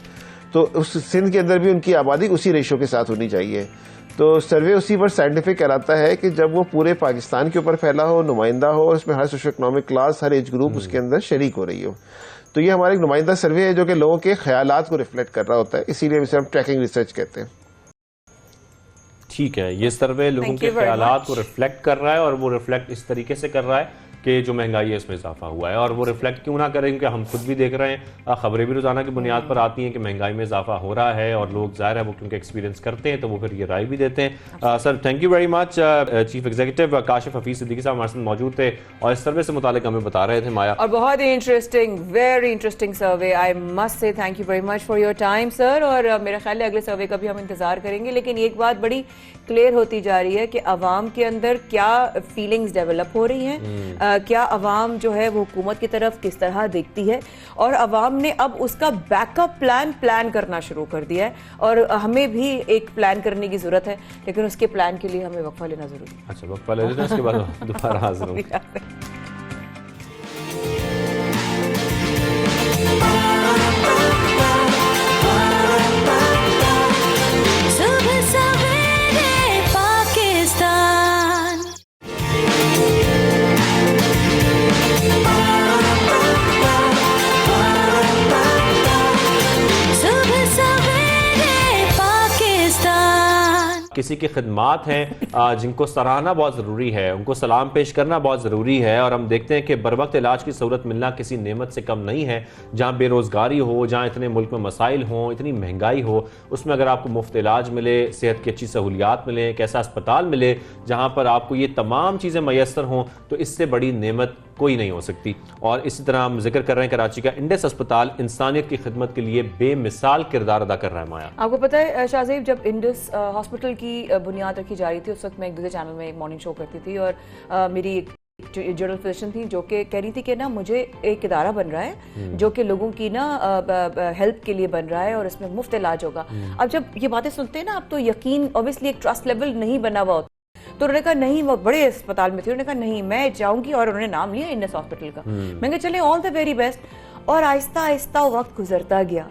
तो उस सिंध के अंदर भी उनकी आबादी उसी रेशो के साथ होनी चाहिए। तो सर्वे उसी पर साइंटिफिक कहलाता है कि जब वो पूरे पाकिस्तान के ऊपर फैला हो, नुमाइंदा हो और उसमें हर सोशो इकोनॉमिक क्लास, हर एज ग्रुप उसके अंदर शरीक हो रही हो। तो ये हमारा एक नुमाइंदा सर्वे है जो कि लोगों के ख्यालात को रिफ्लेक्ट कर रहा होता है, इसीलिए इसे हम ट्रैकिंग रिसर्च कहते हैं। ठीक है, ये सर्वे लोगों के ख्यालात को रिफ्लेक्ट कर रहा है और वो रिफ्लेक्ट इस तरीके से कर रहा है कि जो महंगाई है इसमें इजाफा हुआ है, और वो रिफ्लेक्ट क्यों ना करें क्योंकि हम खुद भी देख रहे हैं, खबरें भी रोजाना की बुनियाद पर आती हैं कि महंगाई में इजाफा हो रहा है और लोग ज़ाहिर है वो क्योंकि एक्सपीरियंस करते हैं तो वो फिर ये राय भी देते हैं। Sir thank you very much. Chief executive Kashif Hafeez Siddiqui साहब हमारे साथ मौजूद थे और इस सर्वे से मुतालिक हमें बता रहे थे। माया, और बहुत ही interesting, very interesting survey, I must say thank you very much for your time sir. और मेरा ख्याल है अगले सर्वे का भी हम इंतजार करेंगे, लेकिन एक बात बड़ी क्लियर होती जा रही है कि अवाम के अंदर क्या फीलिंग्स डेवलप हो रही हैं, क्या अवाम जो है वो हुकूमत की तरफ किस तरह देखती है, और अवाम ने अब उसका बैकअप प्लान करना शुरू कर दिया है, और हमें भी एक प्लान करने की ज़रूरत है, लेकिन उसके प्लान के लिए हमें वक्फा लेना ज़रूरी है। अच्छा, वक्फा ले लेते हैं, उसके बाद दोबारा हाजिर हूँ। किसी की खिदमात हैं जिनको सराहना बहुत ज़रूरी है, उनको सलाम पेश करना बहुत ज़रूरी है, और हम देखते हैं कि बर वक्त इलाज की सहूलत मिलना किसी नेमत से कम नहीं है। जहाँ बेरोज़गारी हो, जहाँ इतने मुल्क में मसाइल हों, इतनी महंगाई हो, उसमें अगर आपको मुफ्त इलाज मिले, सेहत की अच्छी सहूलियात मिले, एक ऐसा अस्पताल मिले जहाँ पर आपको ये तमाम चीज़ें मैसर हों, तो इससे बड़ी नेमत कोई नहीं हो सकती। और इसी तरह हम जिक्र कर रहे हैं कराची का इंडस अस्पताल इंसानियत की खिदमत के लिए बेमिसाल किरदार अदा कर रहा है। माया, आपको पता है शाहज़ेब, जब इंडस हॉस्पिटल की बुनियाद रखी जा रही थी, उस वक्त मैं एक दूसरे चैनल में एक मॉर्निंग शो करती थी, और मेरी एक जनरल फिजिशियन थी जो कि कह रही थी कि ना मुझे एक इदारा बन रहा है जो कि लोगों की ना हेल्प के लिए बन रहा है और इसमें मुफ्त इलाज होगा। अब जब ये बातें सुनते हैं ना, अब तो यकीन ऑब्वियसली एक ट्रस्ट लेवल नहीं बना हुआ होता, तो उन्होंने कहा नहीं, वो बड़े अस्पताल में थे, उन्होंने कहा नहीं मैं जाऊंगी, और उन्होंने नाम लिया इंडस हॉस्पिटल का। मैंने कहा चले ऑल द वेरी बेस्ट, और आहिस्ता आहिस्ता वक्त गुजरता गया,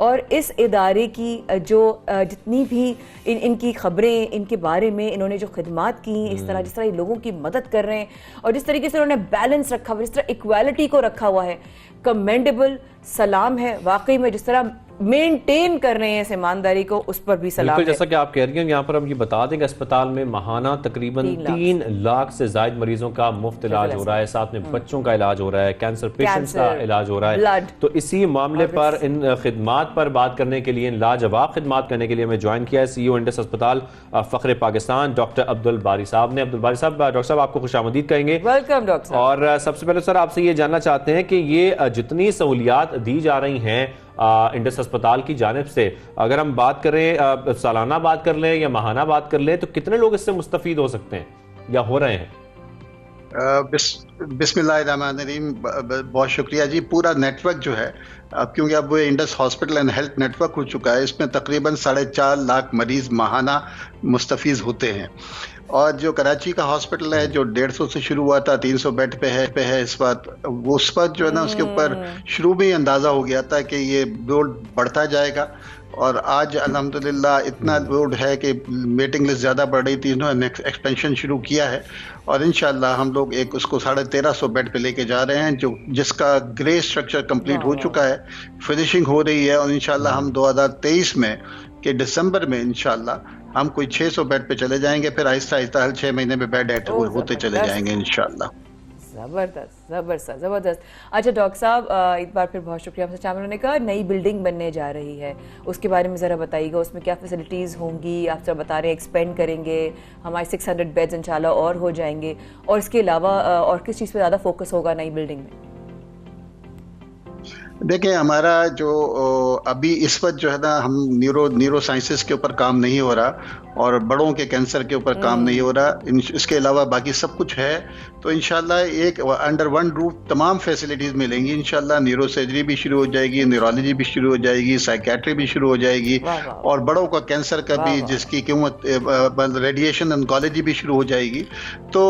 और इस इदारे की जो जितनी भी इनकी खबरें, इनके बारे में इन्होंने जो खिदमात की, इस तरह जिस तरह लोगों की मदद कर रहे हैं, और जिस तरीके से उन्होंने बैलेंस रखा हुआ, जिस तरह इक्वालिटी को रखा हुआ है, कमेंडेबल, सलाम है वाकई में। जिस तरह मेंटेन कर रहे हैं इस ईमानदारी को, उस पर भी सलाम है। जैसा कि आप कह रही हैं, यहाँ पर हम ये बता दें कि अस्पताल में माहाना तकरीबन 3 लाख से ज्यादा मरीजों का मुफ्त इलाज हो रहा है, साथ में बच्चों का इलाज हो रहा है, कैंसर पेशेंट्स का इलाज हो रहा है। तो इसी मामले पर, इन खिदमात पर बात करने के लिए, इन लाजवाब खिदमात करने के लिए हमें ज्वाइन किया है CEO इंडस अस्पताल फख्र पाकिस्तान डॉक्टर अब्दुल बारी साहब ने। अब्दुल बारी साहब, डॉक्टर साहब आपको खुशामदीद कहेंगे। वेलकम डॉक्टर साहब। और सबसे पहले सर आपसे ये जानना चाहते हैं कि ये जितनी सहूलियात दी जा रही हैं इंडस अस्पताल की जानिब से, अगर हम बात करें सालाना बात कर लें या माहाना बात कर लें, तो कितने लोग इससे मुस्तफीद हो सकते हैं या हो रहे हैं? बिस्मिल्लाहिर्रहमानिर्रहीम, बहुत शुक्रिया जी। पूरा नेटवर्क जो है, अब क्योंकि अब वो Indus hospital and health network हो चुका है, इसमें तकरीबन 4.5 लाख मरीज माहाना मुस्तफीज होते हैं। और जो कराची का हॉस्पिटल है, जो 150 से शुरू हुआ था, 300 बेड पे है इस वक्त, वो उस वक्त जो है ना, उसके ऊपर शुरू में ही अंदाज़ा हो गया था कि ये लोड बढ़ता जाएगा, और आज अल्हम्दुलिल्लाह इतना लोड है कि वेटिंग लिस्ट ज़्यादा बढ़ रही थी, इन्होंने एक्सपेंशन शुरू किया है, और इंशाल्लाह हम लोग एक उसको 1350 बेड पे लेके जा रहे हैं, जो जिसका ग्रे स्ट्रक्चर कंप्लीट हो चुका है, फिनिशिंग हो रही है, और इंशाल्लाह हम 2023 में के दिसंबर में इंशाल्लाह हम कोई 600 बेड पे चले जाएंगे, फिर आहिस्ता आहिस्ता हर 6 महीने में बेड ऐड होते चले जाएंगे इंशाल्लाह। जबरदस्त। अच्छा डॉक्टर साहब, एक बार फिर बहुत शुक्रिया आपसे। चामिर ने कहा नई बिल्डिंग बनने जा रही है, उसके बारे में ज़रा बताइएगा, उसमें क्या फैसिलिटीज़ होंगी? आप जब बता रहे हैं एक्सपेंड करेंगे, हमारे 600 बेड्स इंशाल्लाह और हो जाएंगे, और इसके अलावा और किस चीज़ पे ज़्यादा फोकस होगा नई बिल्डिंग में? देखिए, हमारा जो अभी इस वक्त जो है ना, हम न्यूरो साइंसेस के ऊपर काम नहीं हो रहा, और बड़ों के कैंसर के ऊपर काम नहीं हो रहा, इसके अलावा बाकी सब कुछ है। तो इंशाल्लाह एक अंडर वन रूफ तमाम फैसिलिटीज़ मिलेंगी इंशाल्लाह। न्यूरो सर्जरी भी शुरू हो जाएगी, न्यूरोलॉजी भी शुरू हो जाएगी, साइकेट्री भी शुरू हो जाएगी, और बड़ों का कैंसर का भी, जिसकी कीमत रेडिएशन ऑन्कोलॉजी भी शुरू हो जाएगी। तो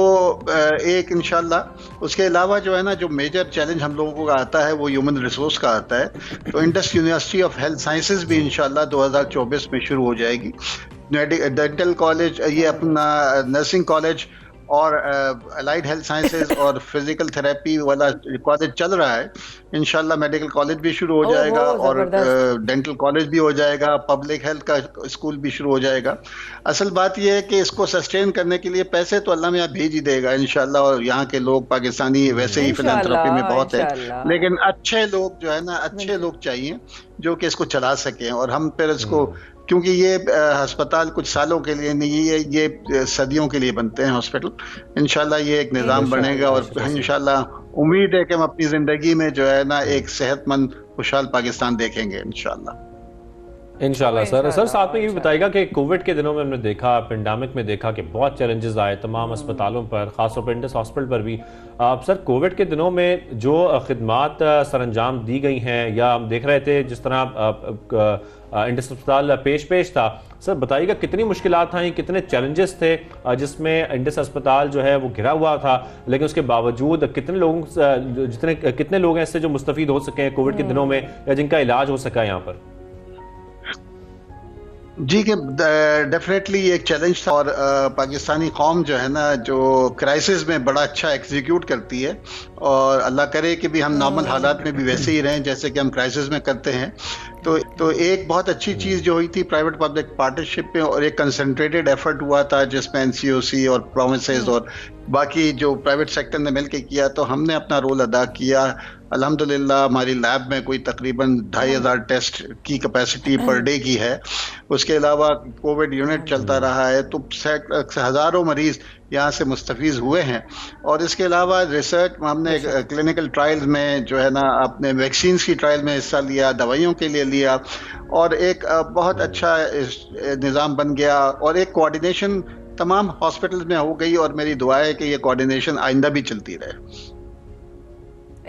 एक इंशाल्लाह उसके अलावा जो है ना, जो मेजर चैलेंज हम लोगों का आता है वो ह्यूमन रिसोर्स का आता है। तो Indus university of health sciences भी इंशाल्लाह 2024 में शुरू हो जाएगी। डेंटल कॉलेज, ये अपना नर्सिंग कॉलेज और अलाइड हेल्थ साइंसेज और फिजिकल थेरेपी वाला कॉलेज चल रहा है। इंशाल्लाह मेडिकल कॉलेज भी शुरू हो जाएगा, और डेंटल कॉलेज भी हो जाएगा, पब्लिक हेल्थ का स्कूल भी शुरू हो जाएगा। असल बात यह है कि इसको सस्टेन करने के लिए पैसे तो अल्लाह मियां भेज ही देगा इंशाल्लाह, और यहाँ के लोग पाकिस्तानी वैसे ही फिलैंथ्रोपी में बहुत है, लेकिन अच्छे लोग जो है ना, अच्छे लोग चाहिए जो कि इसको चला सकें। और हम फिर इसको, क्योंकि ये अस्पताल कुछ सालों के लिए नहीं है, ये सदियों के लिए बनते हैं हॉस्पिटल। इंशाल्लाह ये एक निज़ाम बनेगा, और इंशाल्लाह उम्मीद है कि हम अपनी ज़िंदगी में जो है ना एक सेहतमंद खुशहाल पाकिस्तान देखेंगे इंशाल्लाह। इंशाल्लाह सर साथ में ये भी बताएगा कि कोविड के दिनों में हमने देखा, पेंडेमिक में देखा कि बहुत चैलेंजेस आए तमाम अस्पतालों पर, खासतौर पर इंडस हॉस्पिटल पर भी। सर कोविड के दिनों में जो खिदमात सरअंजाम दी गई हैं, या हम देख रहे थे जिस तरह इंडस अस्पताल पेश था, सर बताइएगा कितनी मुश्किलात आई, कितने चैलेंजेस थे, जिसमें इंडस अस्पताल जो है वो घिरा हुआ था, लेकिन उसके बावजूद कितने लोग हैं इससे जो मुस्तफीद हो सके हैं कोविड के दिनों में, या जिनका इलाज हो सका यहाँ पर? जी कि डेफिनेटली एक चैलेंज था, और पाकिस्तानी कौम जो है ना, जो क्राइसिस में बड़ा अच्छा एग्जीक्यूट करती है, और अल्लाह करे कि भी हम नॉर्मल हालात में भी वैसे ही रहें जैसे कि हम क्राइसिस में करते हैं। तो एक बहुत अच्छी चीज़ जो हुई थी प्राइवेट पब्लिक पार्टनरशिप में, और एक कंसंट्रेटेड एफर्ट हुआ था जिसमें एनसीओसी और प्रोविंसेस और बाकी जो प्राइवेट सेक्टर ने मिलकर किया, तो हमने अपना रोल अदा किया। अल्हम्दुलिल्लाह हमारी लैब में कोई तकरीबन 2500 टेस्ट की कैपेसिटी पर डे की है। उसके अलावा कोविड यूनिट चलता रहा है, तो हज़ारों मरीज यहाँ से मुस्तफीज़ हुए हैं। और इसके अलावा रिसर्च हमने क्लिनिकल ट्रायल्स में जो है ना, अपने वैक्सीन्स की ट्रायल में हिस्सा लिया, दवाइयों के लिए लिया, और एक बहुत अच्छा निज़ाम बन गया, और एक कोऑर्डिनेशन तमाम हॉस्पिटल्स में हो गई, और मेरी दुआ है कि ये कोऑर्डिनेशन आइंदा भी चलती रहे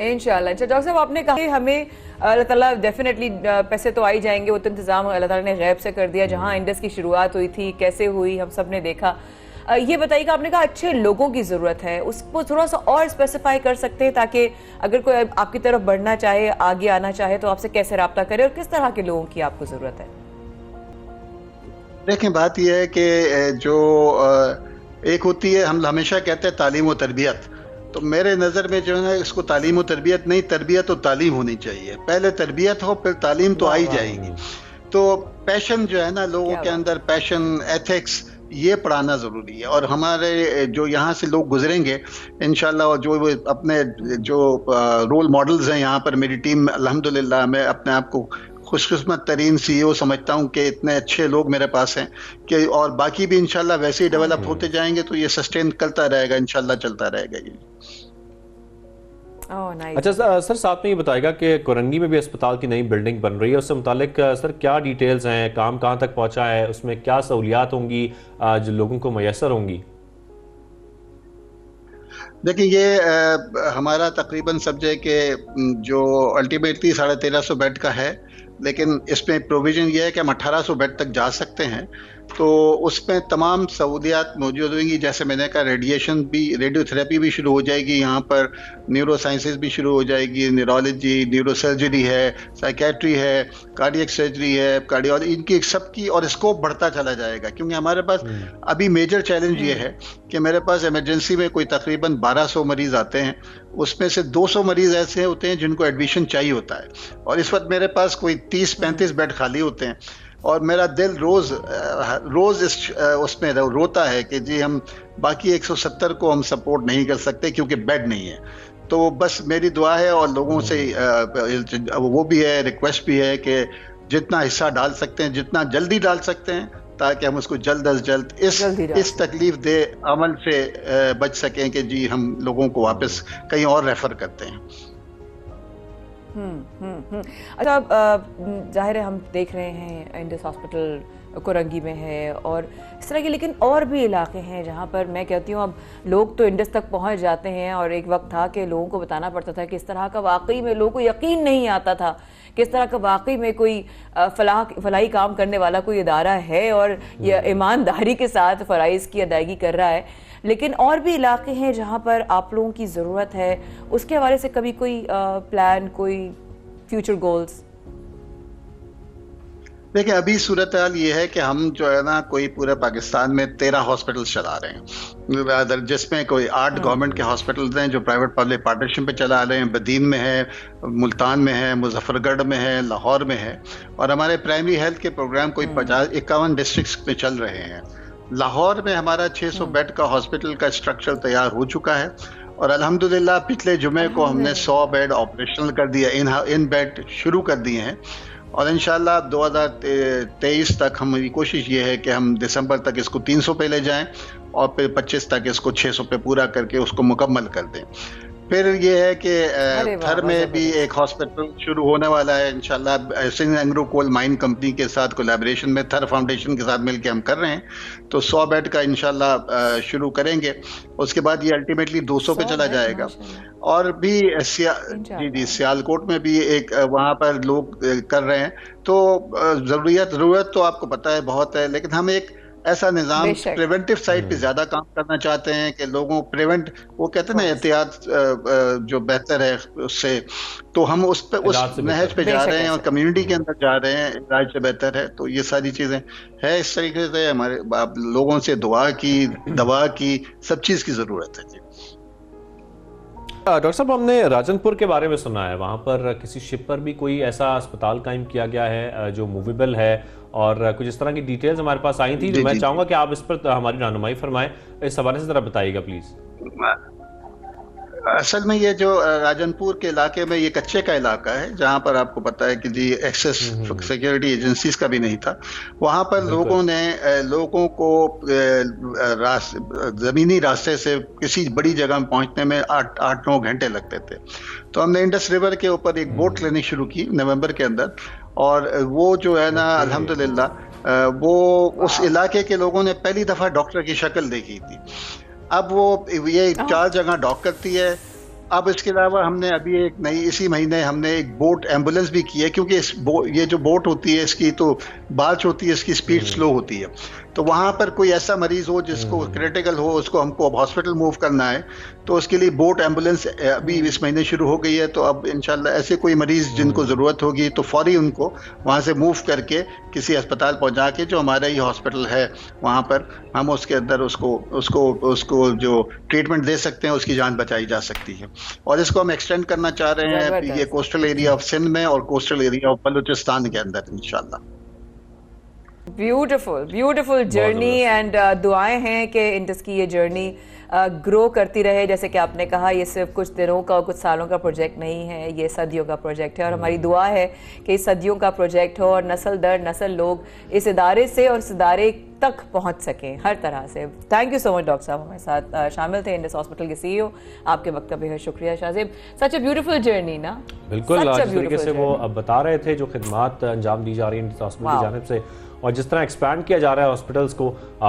इंशाल्लाह। अच्छा डॉक्टर साहब, आपने कहा कि हमें अल्लाह ताला डेफिनेटली पैसे तो आ ही जाएंगे, वो तो इंतजाम अल्लाह ताला ने गैब से कर दिया। जहां इंडस की शुरुआत हुई थी, कैसे हुई, हम सब ने देखा। ये बताइएगा, आपने कहा अच्छे लोगों की ज़रूरत है, उसको थोड़ा सा और स्पेसिफाई कर सकते हैं, ताकि अगर कोई आपकी तरफ बढ़ना चाहे, आगे आना चाहे, तो आपसे कैसे रब्ता करे, और किस तरह के लोगों की आपको ज़रूरत है? देखें, बात यह है कि जो एक होती है, हम हमेशा कहते हैं तालीम व तरबियत, तो मेरे नज़र में जो है ना, इसको तालीम व तरबियत नहीं, तरबियत और तालीम होनी चाहिए। पहले तरबियत हो, फिर तालीम तो आ ही जाएगी। तो पैशन जो है ना, लोगों के अंदर पैशन, एथिक्स, ये पढ़ाना ज़रूरी है। और हमारे जो यहाँ से लोग गुजरेंगे इंशाल्लाह, और जो अपने जो रोल मॉडल्स हैं यहाँ पर, मेरी टीम अल्हम्दुलिल्लाह, मैं अपने आप को खुशकिस्मत तरीन CEO समझता हूँ कि इतने अच्छे लोग मेरे पास हैं कि, और बाकी भी इंशाल्लाह वैसे ही डेवलप होते जाएंगे, तो ये सस्टेन करता रहेगा, इंशाल्लाह चलता रहेगा ये। अच्छा सर साथ में ये बताएगा कि कोरंगी में भी अस्पताल की नई बिल्डिंग बन रही है, उससे मुतालिक सर क्या डिटेल्स हैं, काम कहाँ तक पहुँचा है, उसमें क्या सहूलियात होंगी जो लोगों को मैसर होंगी? देखिए, ये हमारा तकरीबन समझे कि जो अल्टीमेटली 1350 बेड का है, लेकिन इसमें प्रोविज़न ये है कि हम 1800 बेड तक जा सकते हैं। तो उसमें तमाम सहूलियात मौजूद होंगी, जैसे मैंने कहा रेडिएशन भी, रेडियोथेरेपी भी शुरू हो जाएगी यहाँ पर, न्यूरो साइंसेज भी शुरू हो जाएगी, न्यूरोलॉजी, न्यूरो सर्जरी है, साइकेट्री है, कार्डियक सर्जरी है, कार्डियोलॉजी, इनकी सबकी, और स्कोप बढ़ता चला जाएगा। क्योंकि हमारे पास अभी मेजर चैलेंज ये है कि मेरे पास इमरजेंसी में कोई तकरीबन 1200 मरीज आते हैं, उसमें से 200 मरीज ऐसे होते हैं जिनको एडमिशन चाहिए होता है, और इस वक्त मेरे पास कोई 30-35 बेड खाली होते हैं, और मेरा दिल रोज उसमें रोता है कि जी हम बाकी 170 को हम सपोर्ट नहीं कर सकते क्योंकि बेड नहीं है। तो बस मेरी दुआ है, और लोगों से वो भी है, रिक्वेस्ट भी है कि जितना हिस्सा डाल सकते हैं, जितना जल्दी डाल सकते हैं, ताकि हम उसको जल्द अज जल्द इस तकलीफ दे अमल से बच सकें कि जी हम लोगों को वापस कहीं और रेफर करते हैं। अच्छा, जाहिर है हम देख रहे हैं इंडस हॉस्पिटल कोरंगी में है, और इस तरह के लेकिन और भी इलाके हैं जहाँ पर मैं कहती हूँ अब लोग तो इंडस तक पहुँच जाते हैं, और एक वक्त था कि लोगों को बताना पड़ता था कि इस तरह का वाकई में लोगों को यकीन नहीं आता था कि इस तरह का वाकई में कोई फलाही काम करने वाला कोई इदारा है, और यह ईमानदारी के साथ फ़राइज़ की अदायगी कर रहा है। लेकिन और भी इलाके हैं जहाँ पर आप लोगों की ज़रूरत है, उसके हवाले से कभी कोई प्लान, कोई फ्यूचर गोल्स? देखिए, अभी सूरत हाल ये है कि हम जो है ना, कोई पूरे पाकिस्तान में 13 हॉस्पिटल चला रहे हैं, जिसमें कोई 8 गवर्नमेंट के हॉस्पिटल्स हैं जो प्राइवेट पब्लिक पार्टनरशिप पे चला रहे हैं। बदीन में है, मुल्तान में है, मुजफ्फरगढ़ में है, लाहौर में है, और हमारे प्राइमरी हेल्थ के प्रोग्राम कोई 51 डिस्ट्रिक्ट में चल रहे हैं। लाहौर में हमारा 600 बेड का हॉस्पिटल का स्ट्रक्चर तैयार हो चुका है, और अल्हम्दुलिल्लाह पिछले जुमे को हमने 100 बेड ऑपरेशनल कर दिया, इन बेड शुरू कर दिए हैं, और इंशाल्लाह 2023 तक हमारी कोशिश ये है कि हम दिसंबर तक इसको 300 पे ले जाएं, और फिर 25 तक इसको 600 पे पूरा करके उसको मुकम्मल कर दें। फिर ये है कि अरे वाह, थर वाह, में भी जबरदस्त। एक हॉस्पिटल शुरू होने वाला है इंशाल्लाह। Sindh Engro coal mine company के साथ कोलैबोरेशन में थर फाउंडेशन के साथ मिलकर हम कर रहे हैं। तो 100 बेड का इंशाल्लाह शुरू करेंगे। उसके बाद ये अल्टीमेटली 200 पे 100 चला बेड, जाएगा। माशाल्लाह। और भी जी इंशाल्लाह। सियालकोट में भी एक वहां पर लोग कर रहे हैं। तो जरूरत तो आपको पता है बहुत है, लेकिन हम एक ऐसा निज़ाम बेशक। प्रिवेंटिव साइड पे ज्यादा काम करना चाहते हैं कि लोगों प्रिवेंट, वो कहते हैं ना course। एहतियात जो बेहतर है उससे। तो हम उस पे उस इलाज से नहज बेहतर पे जा बेशक रहे हैं और ऐसे। कम्युनिटी के अंदर जा रहे हैं, इलाज से बेहतर है। तो ये सारी चीजें है। इस तरीके से हमारे आप लोगों से दुआ की, दवा की, सब चीज की जरूरत है जी। डॉक्टर साहब, हमने राजनपुर के बारे में सुना है, वहाँ पर किसी शिप पर भी कोई ऐसा अस्पताल कायम किया गया है जो मूवेबल है, और कुछ इस तरह की डिटेल्स हमारे पास आई थी। जी, मैं जी, चाहूँगा कि आप इस पर हमारी रहनुमाई फरमाएं, इस हवाले से ज़रा बताइएगा प्लीज़। असल में ये जो राजनपुर के इलाके में, ये कच्चे का इलाका है जहाँ पर आपको पता है कि जी एक्सेस सिक्योरिटी एजेंसीज का भी नहीं था। वहाँ पर लोगों ने लोगों को जमीनी रास्ते से किसी बड़ी जगह में पहुँचने में 8-9 घंटे लगते थे। तो हमने इंडस रिवर के ऊपर एक बोट क्लिनिक शुरू की नवंबर के अंदर। और वो जो है ना, अल्हम्दुलिल्लाह वो उस इलाके के लोगों ने पहली दफा डॉक्टर की शक्ल देखी थी। अब वो ये 4 जगह डॉक करती है। अब इसके अलावा हमने अभी एक नई, इसी महीने हमने एक बोट एम्बुलेंस भी की है, क्योंकि ये जो बोट होती है इसकी तो बारिश होती है, इसकी स्पीड स्लो होती है। तो वहाँ पर कोई ऐसा मरीज हो जिसको क्रिटिकल हो, उसको हमको अब हॉस्पिटल मूव करना है, तो उसके लिए बोट एम्बुलेंस अभी इस महीने शुरू हो गई है। तो अब इंशाल्लाह ऐसे कोई मरीज जिनको ज़रूरत होगी तो फौरी उनको वहाँ से मूव करके किसी अस्पताल पहुँचा के, जो हमारा ही हॉस्पिटल है वहाँ पर, हम उसके अंदर उसको जो ट्रीटमेंट दे सकते हैं, उसकी जान बचाई जा सकती है। और इसको हम एक्सटेंड करना चाह रहे हैं ये कोस्टल एरिया ऑफ सिंध में और कोस्टल एरिया ऑफ बलूचिस्तान के अंदर इंशाल्लाह। ब्यूटीफुल ब्यूटीफुल जर्नी एंड दुआएं हैं कि इंडस की ये जर्नी ग्रो करती रहे। जैसे कि आपने कहा, ये सिर्फ कुछ दिनों का, कुछ सालों का प्रोजेक्ट नहीं है, ये सदियों का प्रोजेक्ट है। और हमारी दुआ है कि इस सदियों का प्रोजेक्ट हो और नस्ल दर नस्ल लोग इस इदारे से और इस इदारे तक पहुंच सकें हर तरह से। Thank you so much doctor साहब, हमारे साथ शामिल थे इंडस हॉस्पिटल के सीईओ। आपके वक्त का बेहद शुक्रिया शाहजेब। सच ए ब्यूटीफुल जर्नी ना। बिल्कुल, जिस तरीके से वो अब बता रहे थे, जो खिदमात अंजाम दी जा रही है इंडस हॉस्पिटल की जानिब से, और जिस तरह एक्सपैंड किया जा रहा है हॉस्पिटल्स को,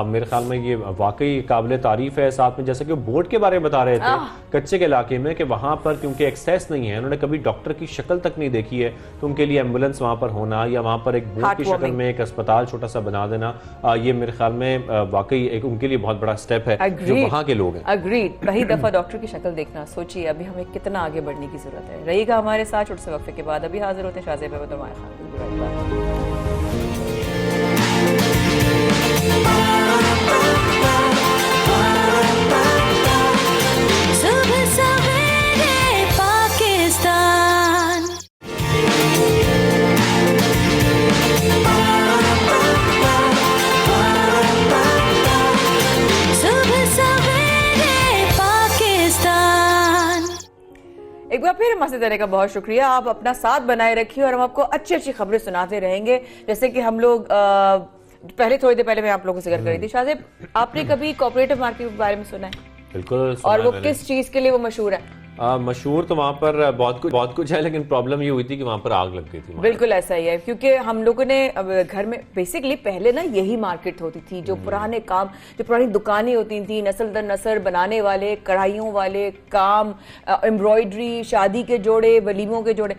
मेरे ख्याल में ये वाकई काबिल तारीफ है। साथ में जैसे कि बोर्ड के बारे में बता रहे थे कच्चे के इलाके में, कि वहाँ पर क्योंकि एक्सेस नहीं है, उन्होंने कभी डॉक्टर की शक्ल तक नहीं देखी है, तो उनके लिए एम्बुलेंस वहाँ पर होना या वहाँ पर एक बोर्ड की शक्ल में एक अस्पताल छोटा सा बना देना, ये मेरे ख्याल में वाकई एक उनके लिए बहुत बड़ा स्टेप है जो वहाँ के लोग हैं। अग्रीड। पहली दफा डॉक्टर की शक्ल देखना, सोचिए अभी हमें कितना आगे बढ़ने की जरूरत है। रहिएगा हमारे साथ, छोटे से वक्फे के बाद अभी हाजिर होते हैं शाहजेब अहमद और माया खान। एक बार फिर मस्ती देने का बहुत शुक्रिया। आप अपना साथ बनाए रखिए और हम आपको अच्छी अच्छी खबरें सुनाते रहेंगे। जैसे कि हम लोग पहले, थोड़ी देर पहले मैं आप लोगों से जिक्र करी थी, शाहजेब आपने कभी कोऑपरेटिव मार्केट के बारे में सुना है? बिल्कुल। और वो किस चीज के लिए वो मशहूर है? मशहूर तो वहाँ पर बहुत कुछ है, लेकिन प्रॉब्लम ये हुई थी कि वहाँ पर आग लग गई थी। बिल्कुल ऐसा ही है, क्योंकि हम लोगों ने घर में बेसिकली पहले ना यही मार्केट होती थी, जो पुराने काम, जो पुरानी दुकानें होती थी, नस्ल दर नस्ल बनाने वाले, कढ़ाइयों वाले काम, एम्ब्रॉयडरी, शादी के जोड़े, वलीमों के जोड़े।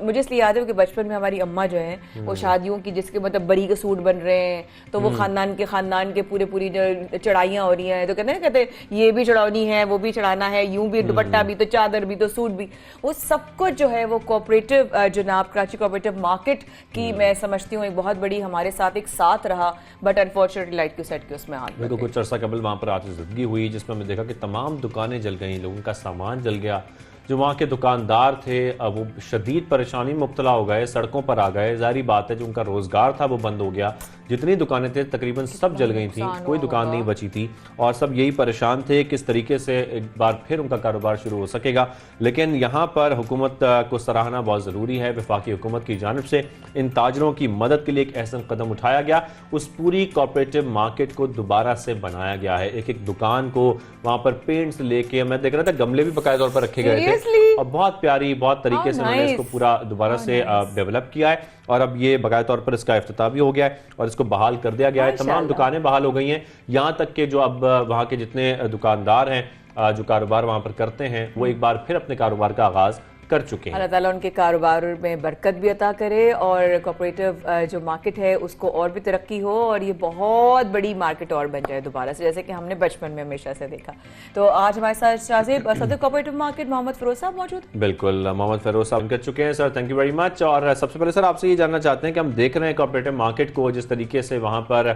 मुझे इसलिए याद है कि बचपन में हमारी अम्मा जो है वो शादियों की, जिसके मतलब बरी के सूट बन रहे हैं, तो वो खानदान के पूरी चढ़ाइयाँ हो रही हैं, तो कहते हैं ये भी चढ़ानी है, वो भी चढ़ाना है, यूं भी दुपट्टा भी, तो चादर भी, तो सूट भी, वो सब कुछ जो है वो कोऑपरेटिव जनाब कराची कोऑपरेटिव मार्केट की मैं समझती हूँ एक बहुत बड़ी हमारे साथ एक साथ रहा। But unfortunately light Q set के उसमें आग लग गई। कुछ अर्सा कबल वहाँ पर आतिशबाजी हुई, जिसमें हमने देखा कि तमाम दुकानें जल गई, लोगों का सामान जल गया। जो वहाँ के दुकानदार थे अब वो शदीद परेशानी में मुब्तला हो गए, सड़कों पर आ गए। जाहिर बात है जो उनका रोज़गार था वो बंद हो गया, जितनी दुकानें थे तकरीबन सब जल गई थी, कोई दुकान नहीं बची थी और सब यही परेशान थे किस तरीके से एक बार फिर उनका कारोबार शुरू हो सकेगा। लेकिन यहाँ पर हुकूमत को सराहना बहुत ज़रूरी है। वफाकी हुकूमत की जानिब से इन ताजरों की मदद के लिए एक अहसन कदम उठाया गया। उस पूरी कोऑपरेटिव मार्केट को दोबारा से बनाया गया है। एक एक दुकान को वहाँ पर पेंट से लेके, मैं देख रहा था गमले भी बकायदा तौर पर रखे गए थे और बहुत प्यारी बहुत तरीके से उन्होंने इसको पूरा दोबारा से डेवलप किया है और अब ये बाकायदा तौर पर इसका इफ्तिताह भी हो गया है और इसको बहाल कर दिया गया है। तमाम दुकानें बहाल हो गई हैं, यहाँ तक कि जो अब वहाँ के जितने दुकानदार हैं जो कारोबार वहाँ पर करते हैं वो एक बार फिर अपने कारोबार का आगाज कर चुके हैं। अल्लाह ताला उनके कारोबार में बरकत भी अता करे और कोऑपरेटिव जो मार्केट है उसको और भी तरक्की हो और ये बहुत बड़ी मार्केट और बन जाए दोबारा से, जैसे कि हमने बचपन में हमेशा से देखा। तो आज हमारे साथ शाज़ेब सदर कोऑपरेटिव मार्केट मोहम्मद फिरोज साहब मौजूद। बिल्कुल, मोहम्मद फिरोज साहब कर चुके हैं। Sir thank you very much. और सबसे पहले सर आपसे ये जानना चाहते हैं कि हम देख रहे हैं कोऑपरेटिव मार्केट को जिस तरीके से वहाँ पर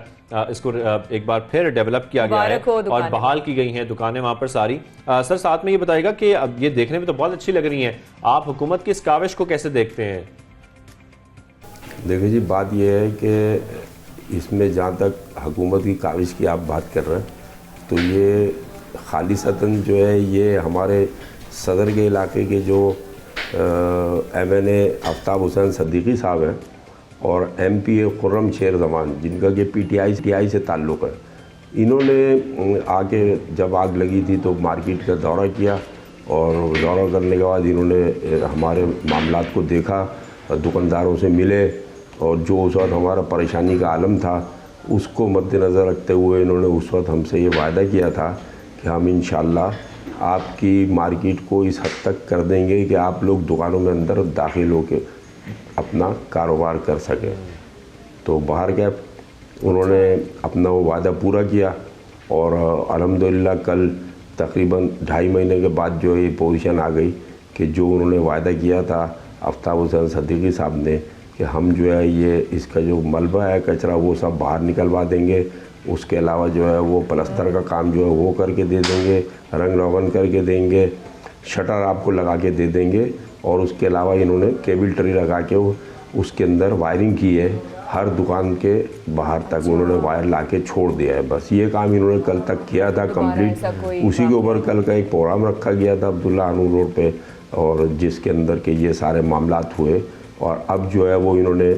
इसको एक बार फिर डेवलप किया गया है और बहाल की गई हैं दुकानें वहाँ पर सारी। सर साथ में ये बताइएगा कि अब ये देखने में तो बहुत अच्छी लग रही हैं, आप हुकूमत की इस काविश को कैसे देखते हैं? देखिए जी, बात यह है कि इसमें जहाँ तक हुकूमत की काविश की आप बात कर रहे हैं तो ये खालिसतन जो है ये हमारे सदर के इलाके के जो MNA आफ्ताब हुसैन सिद्दीकी साहब हैं और MPA खुर्रम शेर जमान जिनका कि PTI से ताल्लुक़ है, इन्होंने आके जब आग लगी थी तो मार्केट का दौरा किया और दौरा करने के बाद इन्होंने हमारे मामलात को देखा, दुकानदारों से मिले और जो उस वक्त हमारा परेशानी का आलम था उसको मद्देनज़र रखते हुए इन्होंने उस वक्त हमसे ये वायदा किया था कि हम इंशाअल्लाह आपकी मार्केट को इस हद तक कर देंगे कि आप लोग दुकानों में अंदर दाखिल होकर अपना कारोबार कर सकें। तो बाहर गए, उन्होंने अपना वो वादा पूरा किया और अल्हम्दुलिल्लाह कल तकरीबन 2.5 महीने के बाद जो ये पोजीशन आ गई कि जो उन्होंने वायदा किया था आफ्ताब हुसैन सिद्दीकी साहब ने कि हम जो है ये इसका जो मलबा है कचरा वो सब बाहर निकलवा देंगे, उसके अलावा जो है वो प्लस्तर का काम जो है वो करके दे देंगे, रंग रोगन करके देंगे, शटर आपको लगा के दे देंगे और उसके अलावा इन्होंने केबल ट्री लगा के उसके अंदर वायरिंग की है, हर दुकान के बाहर तक उन्होंने वायर ला के छोड़ दिया है। बस ये काम इन्होंने कल तक किया था कंप्लीट। उसी के ऊपर कल का एक प्रोग्राम रखा गया था अब्दुल्ला आनू रोड पे और जिसके अंदर के ये सारे मामलात हुए और अब जो है वो इन्होंने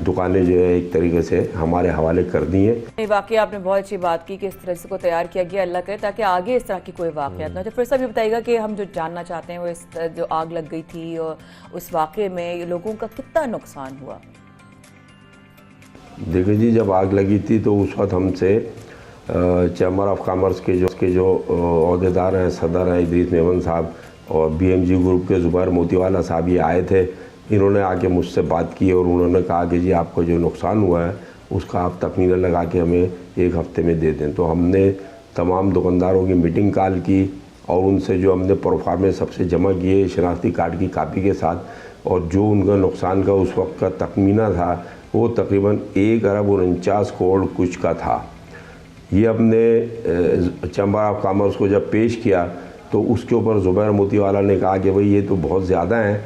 दुकानें जो है एक तरीके से हमारे हवाले कर दी हैं। वाकई आपने बहुत अच्छी बात की कि इस तरह से को तैयार किया गया, अल्लाह करे ताकि आगे इस तरह की कोई वाक़यात ना हो। तो फिर सब ये बताइएगा कि हम जो जानना चाहते हैं वो इस जो आग लग गई थी और उस वाक़े में लोगों का कितना नुकसान हुआ? देखिए जी, जब आग लगी थी तो उस वक्त हमसे चैम्बर ऑफ कॉमर्स के जो अहदेदार हैं, सदर हैं इदरीस मेमन साहब और BMG ग्रुप के ज़ुबैर मोतीवाला साहब ये आए थे। इन्होंने आके मुझसे बात की और उन्होंने कहा कि जी आपको जो नुकसान हुआ है उसका आप तखमीना लगा के हमें 1 हफ़्ते में दे दें। तो हमने तमाम दुकानदारों की मीटिंग कॉल की और उनसे जो हमने प्रोफार्मे सबसे जमा किए शनाख्ती कार्ड की कापी के साथ और जो उनका नुकसान का उस वक्त का तखमीना था वो तकरीबन 1 अरब 49 करोड़ कुछ का था। ये अपने चैम्बर ऑफ कॉमर्स को जब पेश किया तो उसके ऊपर ज़ुबैर मोतीवाला ने कहा कि भाई ये तो बहुत ज़्यादा हैं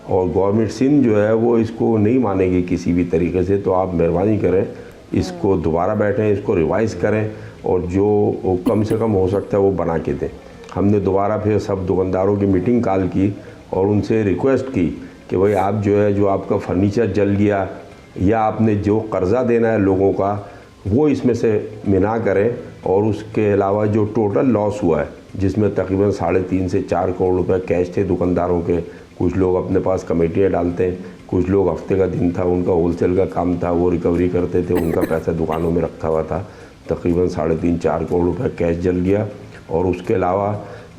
और गवर्नमेंट सिंध जो है वो इसको नहीं मानेगी किसी भी तरीके से, तो आप मेहरबानी करें इसको दोबारा बैठें, इसको रिवाइज़ करें और जो कम से कम हो सकता है वो बना के दें। हमने दोबारा फिर सब दुकानदारों की मीटिंग कॉल की और उनसे रिक्वेस्ट की कि भाई आप जो है जो आपका फर्नीचर जल गया या आपने जो कर्ज़ा देना है लोगों का वो इसमें से मिना करें और उसके अलावा जो टोटल लॉस हुआ है जिसमें तकरीबन 3.5 से 4 करोड़ रुपए कैश थे दुकानदारों के, कुछ लोग अपने पास कमेटियाँ डालते हैं, कुछ लोग हफ्ते का दिन था उनका होलसेल का काम था वो रिकवरी करते थे, उनका पैसा दुकानों में रखा हुआ था, तकरीबन 3.5-4 करोड़ रुपए कैश जल गया। और उसके अलावा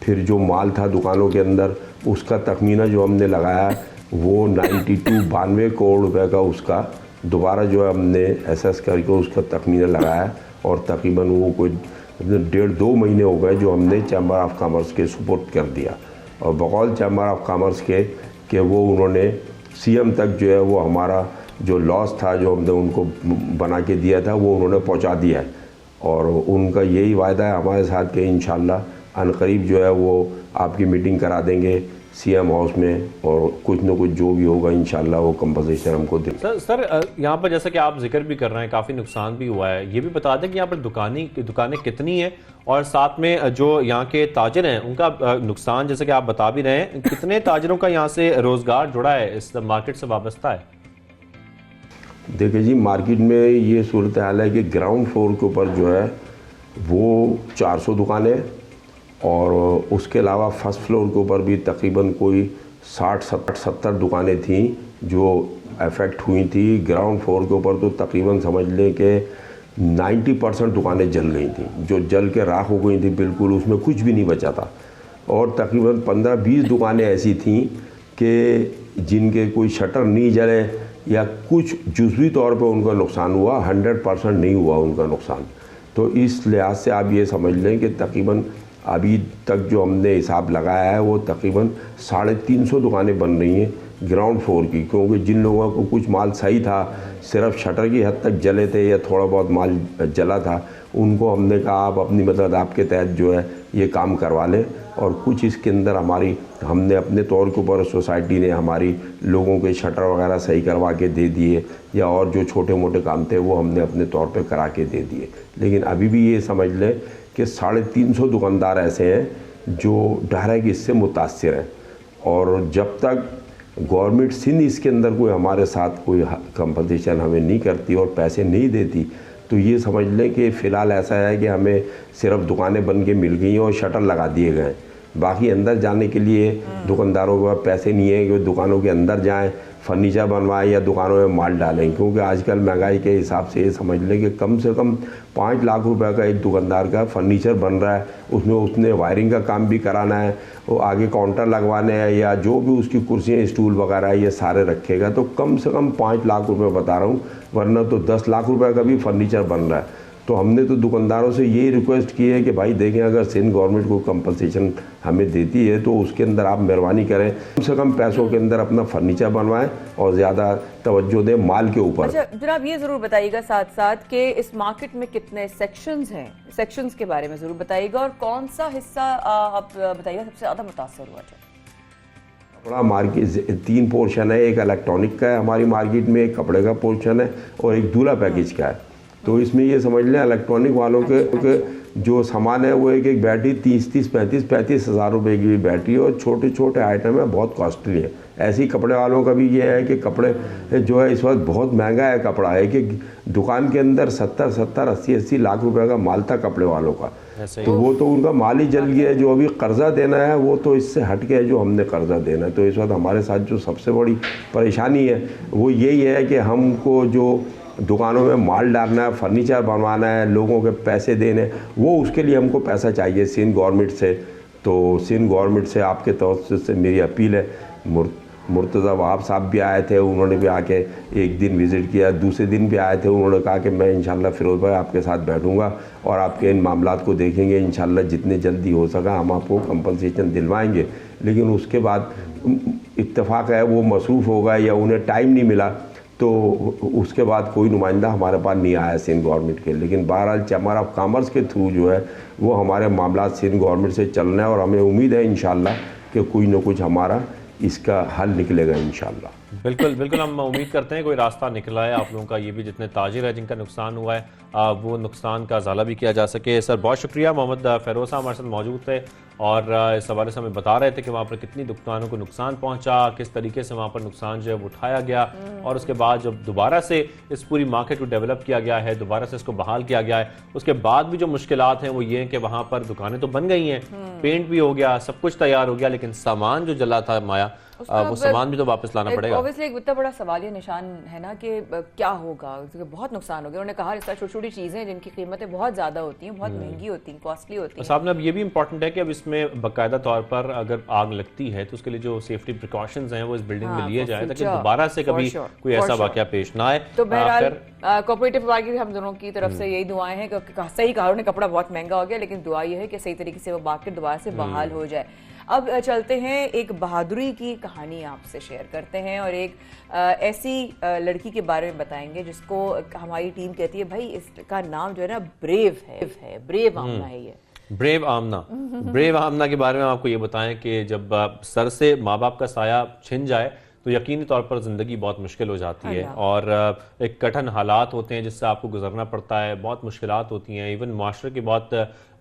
फिर जो माल था दुकानों के अंदर उसका तखमीना जो हमने लगाया वो 92 करोड़ रुपए का उसका दोबारा जो है हमने एसेस करके उसका तखमीना लगाया और तकरीबन वो कोई 1.5-2 महीने हो गए जो हमने चैम्बर ऑफ कॉमर्स के सुपुर्द कर दिया और बकौल चैम्बर ऑफ कॉमर्स के कि वो उन्होंने CM तक जो है वो हमारा जो लॉस था जो हमने उनको बना के दिया था वो उन्होंने पहुंचा दिया है और उनका यही वायदा है हमारे साथ कि इंशाल्लाह अनकरीब जो है वो आपकी मीटिंग करा देंगे सीएम हाउस में, और कुछ न कुछ जो भी होगा इंशाल्लाह वो कंपनसेशन हमको दे। सर यहाँ पर जैसा कि आप जिक्र भी कर रहे हैं काफ़ी नुकसान भी हुआ है, ये भी बता दें कि यहाँ पर दुकानें कितनी हैं, और साथ में जो यहाँ के ताजिर हैं उनका नुकसान जैसे कि आप बता भी रहे हैं, कितने ताजिरों का यहाँ से रोजगार जुड़ा है, इस मार्केट से वाबस्ता है? देखिए जी, मार्केट में ये सूरत हाल है कि ग्राउंड फ्लोर के ऊपर जो है वो 400 दुकानें, और उसके अलावा फर्स्ट फ्लोर के ऊपर भी तकरीबन कोई 60-70 दुकानें थीं जो अफेक्ट हुई थी। ग्राउंड फ्लोर के ऊपर तो तकरीबन समझ लें कि 90% दुकानें जल गई थी, जो जल के राख हो गई थी बिल्कुल, उसमें कुछ भी नहीं बचा था। और तकरीबन 15-20 दुकानें ऐसी थीं कि जिनके कोई शटर नहीं जले या कुछ जुज़वी तौर पे उनका नुकसान हुआ, 100% नहीं हुआ उनका नुकसान। तो इस लिहाज से आप ये समझ लें कि तकरीबन अभी तक जो हमने हिसाब लगाया है वो तकरीबन 350 दुकानें बन रही हैं ग्राउंड फ्लोर की, क्योंकि जिन लोगों को कुछ माल सही था, सिर्फ शटर की हद तक जले थे या थोड़ा बहुत माल जला था, उनको हमने कहा आप अपनी मदद आपके तहत जो है ये काम करवा लें। और कुछ इसके अंदर हमने अपने तौर के ऊपर सोसाइटी ने हमारी लोगों के शटर वगैरह सही करवा के दे दिए, या और जो छोटे मोटे काम थे वो हमने अपने तौर पे करा के दे दिए। लेकिन अभी भी ये समझ लें कि 350 दुकानदार ऐसे हैं जो डायरेक्ट इससे मुतासिर हैं, और जब तक गवर्नमेंट सिंध इसके अंदर कोई हमारे साथ कोई कंपनसेशन हमें नहीं करती और पैसे नहीं देती, तो ये समझ लें कि फ़िलहाल ऐसा है कि हमें सिर्फ दुकानें बन के मिल गई हैं और शटर लगा दिए गए, बाकी अंदर जाने के लिए दुकानदारों के पास पैसे नहीं है कि दुकानों के अंदर जाएं, फर्नीचर बनवाएं या दुकानों में माल डालें। क्योंकि आजकल महंगाई के हिसाब से ये समझ लें कि कम से कम 5 लाख रुपए का एक दुकानदार का फर्नीचर बन रहा है, उसमें उसने वायरिंग का काम भी कराना है, वो आगे काउंटर लगवाने हैं, या जो भी उसकी कुर्सियाँ स्टूल वगैरह ये सारे रखेगा, तो कम से कम 5 लाख रुपए बता रहा हूँ, वरना तो 10 लाख रुपए का भी फर्नीचर बन रहा है। तो हमने तो दुकानदारों से यही रिक्वेस्ट की है कि भाई देखें, अगर सिंध गवर्नमेंट को कंपनसेशन हमें देती है तो उसके अंदर आप मेहरबानी करें, कम से कम पैसों के अंदर अपना फर्नीचर बनवाएं और ज़्यादा तवज्जो दें माल के ऊपर। अच्छा जनाब, ये ज़रूर बताइएगा साथ साथ कि इस मार्केट में कितने सेक्शंस हैं, सेक्शंस के बारे में ज़रूर बताइएगा, और कौन सा हिस्सा आप बताइएगा सबसे ज़्यादा मुतासर हुआ है? कपड़ा मार्केट 3 पोर्शन है, एक इलेक्ट्रॉनिक का है हमारी मार्केट में, एक कपड़े का पोर्शन है और एक दूल्हा पैकेज का है। तो इसमें ये समझ लें इलेक्ट्रॉनिक वालों के जो सामान है वो एक बैटरी 35 हज़ार रुपये की बैटरी, और छोटे छोटे आइटम है, बहुत कॉस्टली है। ऐसे ही कपड़े वालों का भी ये है कि कपड़े जो है इस वक्त बहुत महंगा है कपड़ा है, कि दुकान के अंदर 70-80 लाख रुपए का माल था कपड़े वालों का, तो वो तो उनका माल ही जल गया है। जो अभी कर्जा देना है वो तो इससे हट के है जो हमने कर्जा देना है। तो इस वक्त हमारे साथ जो सबसे बड़ी परेशानी है वो यही है कि हमको जो दुकानों में माल डालना है, फर्नीचर बनवाना है, लोगों के पैसे देने, वो उसके लिए हमको पैसा चाहिए सिंध गवर्नमेंट से। तो सिंध गवर्नमेंट से आपके तरफ से मेरी अपील है, मुर्तज़ा वहाब साहब भी आए थे, उन्होंने भी आके एक दिन विज़िट किया, दूसरे दिन भी आए थे, उन्होंने कहा कि मैं इंशाल्लाह फिरोज़ भाई आपके साथ बैठूंगा और आपके इन मामलात को देखेंगे, इंशाल्लाह जितने जल्दी हो सका हम आपको कंपनसेशन दिलवाएंगे। लेकिन उसके बाद इत्तेफाक है वो मसरूफ़ हो गए या उन्हें टाइम नहीं मिला, तो उसके बाद कोई नुमाइंदा हमारे पास नहीं आया सिंध गवर्नमेंट के। लेकिन बहरहाल चैम्बर ऑफ कॉमर्स के थ्रू जो है वो हमारे मामला सिंध गवर्नमेंट से चल रहे हैं, और हमें उम्मीद है इंशाल्लाह कि कोई ना कुछ हमारा इसका हल निकलेगा इंशाल्लाह। बिल्कुल बिल्कुल, हम उम्मीद करते हैं कोई रास्ता निकला है आप लोगों का, ये भी जितने ताजिर है जिनका नुकसान हुआ है वो नुकसान का ज़ाला भी किया जा सके। सर बहुत शुक्रिया, मोहम्मद फ़ेरोज़ साहब हमारे साथ मौजूद थे और इस हवाले से हमें बता रहे थे कि वहाँ पर कितनी दुकानों को नुकसान पहुँचा, किस तरीके से वहाँ पर नुकसान जो है वो उठाया गया, और उसके बाद जब दोबारा से इस पूरी मार्केट को डेवलप किया गया है, दोबारा से इसको बहाल किया गया है, उसके बाद भी जो मुश्किलात हैं वो ये हैं कि वहाँ पर दुकानें तो बन गई हैं, पेंट भी हो गया, सब कुछ तैयार हो गया, लेकिन सामान जो जला था माया वो सामान भी तो वापस लाना पड़ेगा। ऑब्वियसली एक इतना बड़ा सवालिया निशान है ना कि क्या होगा, बहुत नुकसान हो गया। उन्होंने कहा इस तरह छोटी छोटी चीजें जिनकी कीमतें बहुत ज्यादा होती हैं, बहुत महंगी होती हैं, कॉस्टली होती हैं। साहब ने अब ये भी इंपॉर्टेंट है कि अब इसमें बाकायदा तौर पर अगर आग लगती है तो उसके लिए जो सेफ्टी प्रिकॉशंस हैं वो इस बिल्डिंग में लिए जाए ताकि दोबारा से कभी कोई ऐसा वाकया पेश ना आए। तो बहरहाल कोऑपरेटिव विभाग की हम दोनों की तरफ से यही दुआएं हैं कि सही कहा उन्होंने, कपड़ा बहुत महंगा हो गया, लेकिन दुआ ये है कि सही तरीके से वो मार्केट दोबारा से बहाल हो जाए। अब चलते हैं, एक बहादुरी की कहानी आपसे शेयर करते हैं और एक ऐसी लड़की के बारे में बताएंगे जिसको हमारी टीम कहती है भाई इसका नाम जो है ना ब्रेव है, ब्रेव आमना है ये। ब्रेव आमना, ब्रेव आमना के बारे में आपको ये बताएं कि जब सर से माँ बाप का साया छिन जाए तो यकीनी तौर पर ज़िंदगी बहुत मुश्किल हो जाती है और एक कठिन हालात होते हैं जिससे आपको गुजरना पड़ता है, बहुत मुश्किलात होती हैं। इवन माशरे के बहुत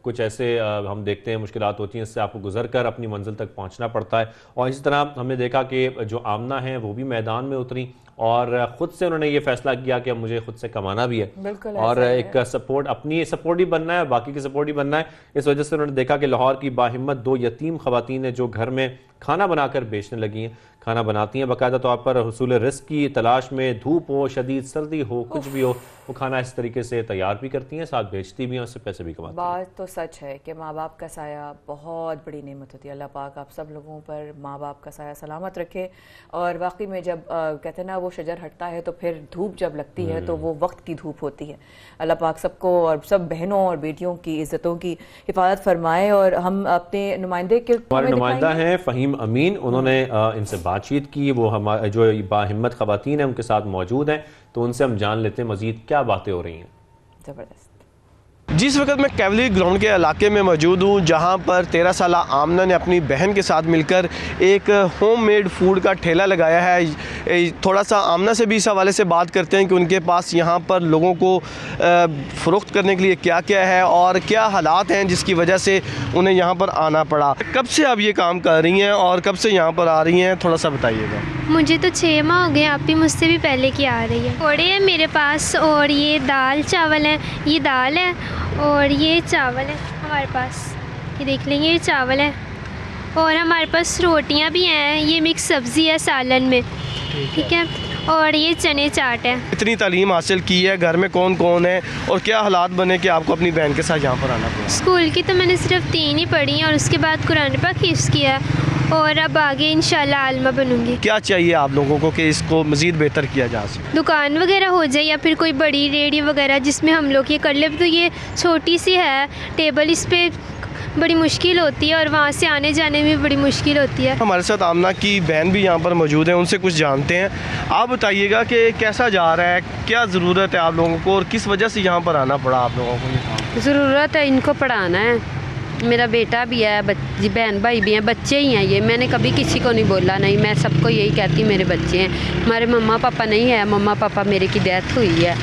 कुछ ऐसे हम देखते हैं मुश्किलात होती हैं, इससे आपको गुजर कर अपनी मंजिल तक पहुंचना पड़ता है। और इसी तरह हमने देखा कि जो आमना हैं वो भी मैदान में उतरी और खुद से उन्होंने ये फैसला किया कि अब मुझे खुद से कमाना भी है और एक सपोर्ट, अपनी सपोर्ट भी बनना है, बाकी की सपोर्ट भी बनना है। इस वजह से उन्होंने देखा कि लाहौर की बाहिम्मत 2 यतीम खवातीन हैं जो घर में खाना बनाकर बेचने लगी हैं, खाना बनाती हैं बाकायदा तौर पर, हुसूल रिस्क की तलाश में, धूप हो, शदीद सर्दी हो, कुछ भी हो, वो खाना इस तरीके से तैयार भी करती हैं, साथ बेचती भी हैं, उससे पैसे भी कमाती हैं। बात तो सच है कि माँ बाप का साया बहुत बड़ी नेमत होती है। अल्लाह पाक आप सब लोगों पर माँ बाप का साया सलामत रखे। और वाकई में जब कहते हैं ना वो शजर हटता है तो फिर धूप जब लगती है तो वो वक्त की धूप होती है। अल्लाह पाक सबको और सब बहनों और बेटियों की इज्जतों की हिफाजत फरमाए। और हम अपने नुमाइंदे के हमारे नुमाइंदा हैं फ़हीम अमीन, उन्होंने इनसे बातचीत की, वो हमारे जो बाहिम्मत खवातीन हैं उनके साथ मौजूद हैं, तो उनसे हम जान लेते हैं मजीद क्या बातें हो रही हैं। ज़बरदस्त। जिस वक्त मैं कैवलरी ग्राउंड के इलाके में मौजूद हूँ जहाँ पर 13 साला आमना ने अपनी बहन के साथ मिलकर एक होममेड फूड का ठेला लगाया है। थोड़ा सा आमना से भी इस हवाले से बात करते हैं कि उनके पास यहाँ पर लोगों को फ़रोख्त करने के लिए क्या क्या है और क्या हालात हैं जिसकी वजह से उन्हें यहाँ पर आना पड़ा। कब से आप ये काम कर रही हैं और कब से यहाँ पर आ रही हैं, थोड़ा सा बताइएगा। मुझे तो 6 माह हो गए, आप भी मुझसे भी पहले की आ रही है। पकौड़े हैं मेरे पास और ये दाल चावल है, ये दाल है और ये चावल है हमारे पास, ये देख लेंगे, ये चावल है। और हमारे पास रोटियां भी हैं, ये मिक्स सब्ज़ी है सालन में, ठीक है। और ये चने चाट है। इतनी तालीम हासिल की है, घर में कौन कौन है और क्या हालात बने कि आपको अपनी बहन के साथ यहाँ पर आना पड़ा? स्कूल की तो मैंने सिर्फ 3 ही पढ़ी हैं और उसके बाद कुरान पाक हिफ्ज़ किया और अब आगे इंशाल्लाह आलिमा बनूंगी। क्या चाहिए आप लोगों को कि इसको मज़ीद बेहतर किया जा सके? दुकान वगैरह हो जाए या फिर कोई बड़ी रेडी वगैरह जिसमें हम लोग ये कर ले। तो ये छोटी सी है टेबल, इस पर बड़ी मुश्किल होती है और वहाँ से आने जाने में बड़ी मुश्किल होती है। हमारे साथ आमना की बहन भी यहाँ पर मौजूद है, उनसे कुछ जानते हैं। आप बताइएगा कि कैसा जा रहा है, क्या ज़रूरत है आप लोगों को और किस वजह से यहाँ पर आना पड़ा आप लोगों को? ये काम ज़रूरत है, इनको पढ़ाना है, मेरा बेटा भी है, बहन भाई भी हैं, बच्चे ही हैं ये। मैंने कभी किसी को नहीं बोला, नहीं, मैं सबको यही कहती मेरे बच्चे हैं। हमारे मम्मा पापा नहीं है, मम्मा पापा मेरे की डेथ हुई है,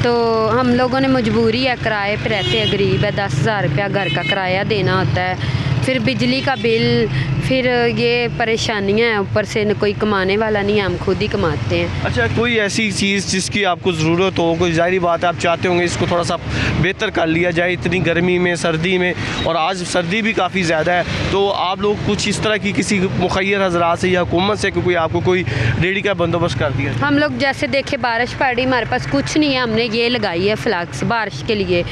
तो हम लोगों ने मजबूरी है, किराए पे रहते हैं, गरीब है, 10,000 रुपया घर का किराया देना होता है, फिर बिजली का बिल, फिर ये परेशानियां हैं, ऊपर से कोई कमाने वाला नहीं है, हम खुद ही कमाते हैं। अच्छा, कोई ऐसी चीज़ जिसकी आपको ज़रूरत हो, कोई ज़ाहिर बात है आप चाहते होंगे इसको थोड़ा सा बेहतर कर लिया जाए इतनी गर्मी में, सर्दी में, और आज सर्दी भी काफ़ी ज़्यादा है, तो आप लोग कुछ इस तरह की किसी मुखैर हजरात से या हुकूमत से कोई आपको कोई रेडी का बंदोबस्त कर दिया? हम लोग जैसे देखे बारिश पड़ रही, हमारे पास कुछ नहीं है, हमने ये लगाई है फ्लैक्स बारिश के लिए।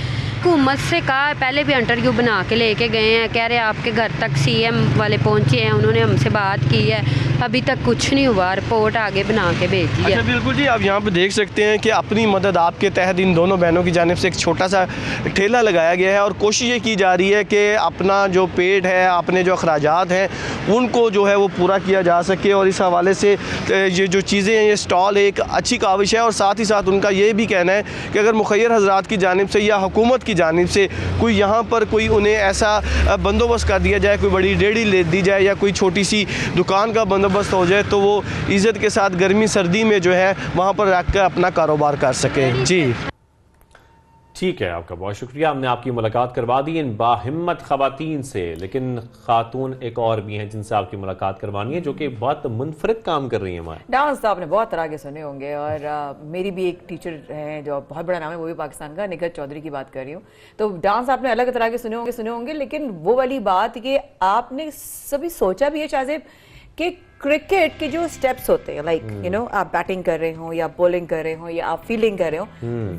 हुकूमत से कहा, पहले भी इंटरव्यू बना के लेके गए हैं, कह रहे आपके घर तक CM वाले पहुंचे हैं, उन्होंने हमसे बात की है, अभी तक कुछ नहीं हुआ, रिपोर्ट आगे बना के भेज दी है। अच्छा, बिल्कुल जी, आप यहाँ पे देख सकते हैं कि अपनी मदद आपके तहत इन दोनों बहनों की जानिब से एक छोटा सा ठेला लगाया गया है और कोशिश ये की जा रही है कि अपना जो पेट है, अपने जो अखराजात हैं उनको जो है वो पूरा किया जा सके। और इस हवाले से ये जो चीज़ें हैं, ये स्टॉल एक अच्छी काविश है और साथ ही साथ उनका ये भी कहना है कि अगर मुखैर हजरात की जानिब से या हुकूमत की जानिब से कोई यहाँ पर कोई उन्हें ऐसा बंदोबस्त कर दिया जाए, कोई बड़ी रेडी ले दी जाए या कोई छोटी सी दुकान का बंदोबस्त हो जाए, तो वो इज़्ज़त के साथ गर्मी सर्दी में जो है वहाँ पर रख कर अपना कारोबार कर सके। जी ठीक है, आपका बहुत शुक्रिया। हमने आपकी मुलाकात करवा दी इन बाहिम्मत खवातीन से, लेकिन खातून एक और भी हैं जिनसे आपकी मुलाकात करवानी है जो कि बहुत मुनफरिद काम कर रही हैं। हमारे डांस तो आपने बहुत तरह के सुने होंगे और मेरी भी एक टीचर हैं जो बहुत बड़ा नाम है, वो भी पाकिस्तान का, निखत चौधरी की बात कर रही हूँ। तो डांस आपने अलग तरह के सुने होंगे, लेकिन वो वाली बात कि आपने सभी सोचा भी है शाहज़ेब कि क्रिकेट के जो स्टेप्स होते हैं, लाइक यू नो आप बैटिंग कर रहे हो या बॉलिंग कर रहे हो या आप फील्डिंग कर रहे हो,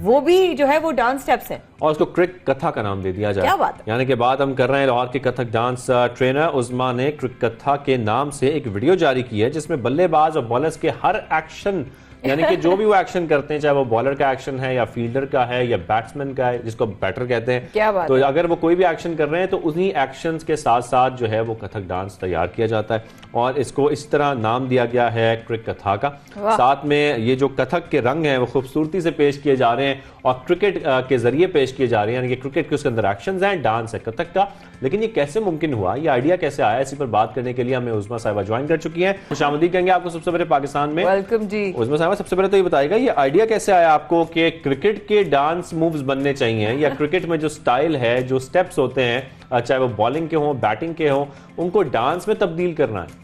वो भी जो है वो डांस स्टेप्स हैं और उसको क्रिक कथा का नाम दे दिया जाए। क्या बात है? यानी कि बात हम कर रहे हैं लाहौर के कथक डांस ट्रेनर उज़मा ने क्रिक कथा के नाम से एक वीडियो जारी की है जिसमें बल्लेबाज और बॉलर्स के हर एक्शन, यानी कि जो भी वो एक्शन करते हैं, चाहे वो बॉलर का एक्शन है या फील्डर का है या बैट्समैन का है जिसको बैटर कहते हैं, क्या बात तो है? अगर वो कोई भी एक्शन कर रहे हैं तो उन्हीं एक्शंस के साथ साथ जो है वो कथक डांस तैयार किया जाता है और इसको इस तरह नाम दिया गया है क्रिक कथा का। साथ में ये जो कथक के रंग हैं वो खूबसूरती से पेश किए जा रहे हैं और क्रिकेट के जरिए पेश किए जा रहे हैं, यानी कि क्रिकेट के उसके अंदर एक्शंस हैं, डांस है कथक का। लेकिन ये कैसे मुमकिन हुआ, ये आइडिया कैसे आया, इसी पर बात करने के लिए हमें उज़मा साहिबा ज्वाइन कर चुकी हैं। खुशामदीद कहेंगे आपको सबसे पहले पाकिस्तान में। वेलकम जी। उज़मा साहिबा, सबसे पहले तो ये बताइएगा ये आइडिया कैसे आया आपको कि क्रिकेट के डांस मूव्स बनने चाहिए, या क्रिकेट में जो स्टाइल है, जो स्टेप्स होते हैं, चाहे वो बॉलिंग के हों, बैटिंग के हों, उनको डांस में तब्दील करना है?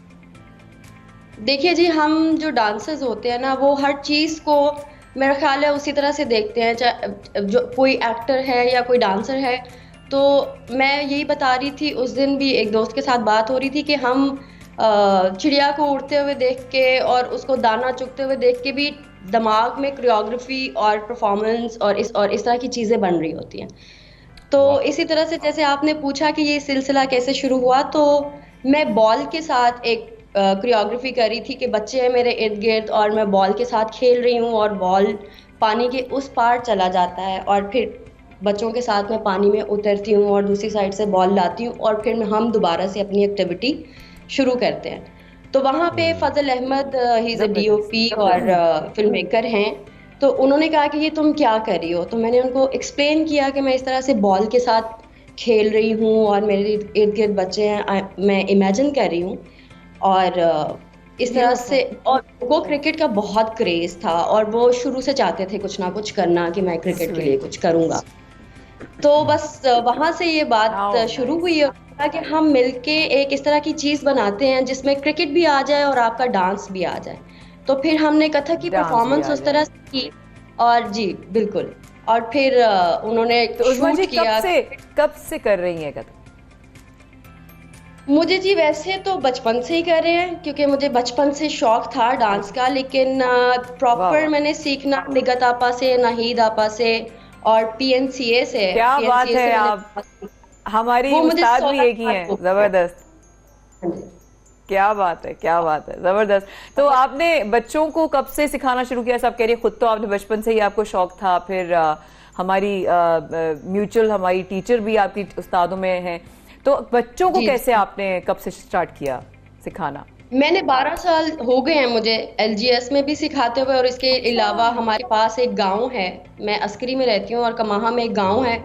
देखिए जी, हम जो डांसर्स होते हैं ना, वो हर चीज़ को मेरा ख्याल है उसी तरह से देखते हैं। चाहे जो कोई एक्टर है या कोई डांसर है, तो मैं यही बता रही थी, उस दिन भी एक दोस्त के साथ बात हो रही थी कि हम चिड़िया को उड़ते हुए देख के और उसको दाना चुगते हुए देख के भी दिमाग में कोरियोग्राफी और परफॉर्मेंस और इस तरह की चीज़ें बन रही होती हैं। तो इसी तरह से जैसे आपने पूछा कि ये सिलसिला कैसे शुरू हुआ, तो मैं बॉल के साथ एक कोरियोग्राफी कर रही थी कि बच्चे हैं मेरे इर्द गिर्द और मैं बॉल के साथ खेल रही हूँ और बॉल पानी के उस पार चला जाता है और फिर बच्चों के साथ मैं पानी में उतरती हूँ और दूसरी साइड से बॉल लाती हूँ और फिर हम दोबारा से अपनी एक्टिविटी शुरू करते हैं। तो वहाँ पे Fazal Ahmed, he is a DOP और फिल्म मेकर हैं, तो उन्होंने कहा कि ये तुम क्या कर रही हो। तो मैंने उनको एक्सप्लेन किया कि मैं इस तरह से बॉल के साथ खेल रही हूँ और मेरे इर्द गिर्द बच्चे हैं, मैं इमेजिन कर रही हूँ। और इस तरह से, और वो क्रिकेट का बहुत क्रेज था और वो शुरू से चाहते थे कुछ ना कुछ करना कि मैं क्रिकेट के लिए कुछ करूँगा। तो बस वहाँ से ये बात शुरू हुई कि हम मिलके एक इस तरह की चीज़ बनाते हैं जिसमें क्रिकेट भी आ जाए और आपका डांस भी आ जाए। तो फिर हमने कथक की परफॉर्मेंस उस तरह से की, और जी बिल्कुल, और फिर उन्होंने शूट किया। कब से कर रही हैं कथक? मुझे जी वैसे तो बचपन से ही कर रहे हैं, क्योंकि मुझे बचपन से शौक था डांस का, लेकिन प्रॉपर मैंने सीखना निगत आपा से, नाहिद आपा से और पीएनसीए से। क्या बात है, आप हमारी उस्ताद भी एक ही हैं। जबरदस्त, क्या बात है, क्या बात है, जबरदस्त। तो आपने बच्चों को कब से सिखाना शुरू किया? सब कह रही है खुद तो आपने बचपन से ही आपको शौक था, फिर हमारी म्यूचुअल हमारी टीचर भी आपकी उस्तादों में हैं, तो बच्चों को कैसे आपने कब से स्टार्ट किया सिखाना? मैंने 12 साल हो गए हैं मुझे एलजीएस में भी सिखाते हुए, और इसके अलावा हमारे पास एक गांव है, मैं अस्करी में रहती हूँ और कमाहा में एक गांव है,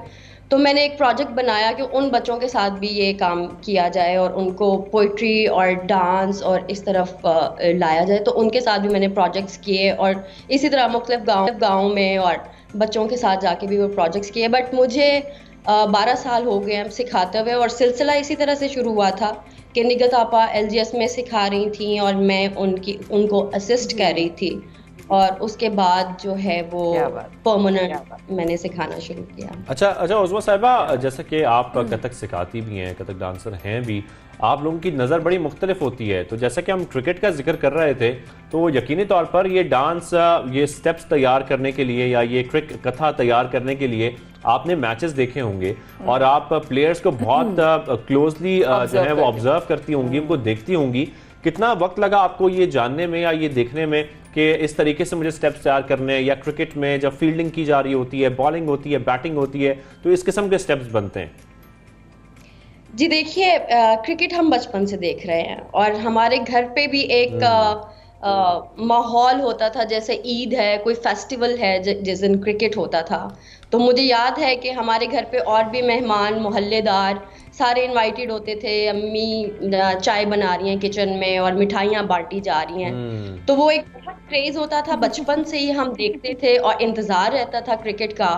तो मैंने एक प्रोजेक्ट बनाया कि उन बच्चों के साथ भी ये काम किया जाए और उनको पोइट्री और डांस और इस तरफ लाया जाए। तो उनके साथ भी मैंने प्रोजेक्ट्स किए और इसी तरह मुख्तलिफ गाँव में और बच्चों के साथ जाके भी वो प्रोजेक्ट्स किए। बट मुझे 12 साल हो गए हम सिखाते हुए, और सिलसिला इसी तरह से शुरू हुआ था कि निगत आपा एलजीएस में सिखा रही थी और मैं उनको असिस्ट कर रही थी, और उसके बाद जो है वो परमानेंट मैंने सिखाना शुरू किया। अच्छा उज़मा साहिबा, जैसे कि आप कथक सिखाती भी हैं, कथक डांसर हैं भी, आप लोगों की नज़र बड़ी मुख्तलिफ होती है। तो जैसा कि हम क्रिकेट का जिक्र कर रहे थे, तो यकीनी तौर पर ये डांस, ये स्टेप्स तैयार करने के लिए या ये क्रिक कथा तैयार करने के लिए आपने मैचेस देखे होंगे और आप प्लेयर्स को बहुत क्लोजली जो है वो ऑब्जर्व करती होंगी, उनको देखती होंगी। कितना वक्त लगा आपको ये जानने में या ये देखने में कि इस तरीके से मुझे स्टेप्स तैयार करने, या क्रिकेट में जब फील्डिंग की जा रही होती है, बॉलिंग होती है, बैटिंग होती है, तो इस किस्म के स्टेप्स बनते हैं? जी देखिए, क्रिकेट हम बचपन से देख रहे हैं और हमारे घर पे भी एक माहौल होता था, जैसे ईद है, कोई फेस्टिवल है जिस दिन क्रिकेट होता था। तो मुझे याद है कि हमारे घर पे और भी मेहमान, मोहल्लेदार सारे इनवाइटेड होते थे, अम्मी चाय बना रही हैं किचन में और मिठाइयाँ बांटी जा रही हैं। तो वो एक बहुत क्रेज होता था, बचपन से ही हम देखते थे और इंतज़ार रहता था क्रिकेट का।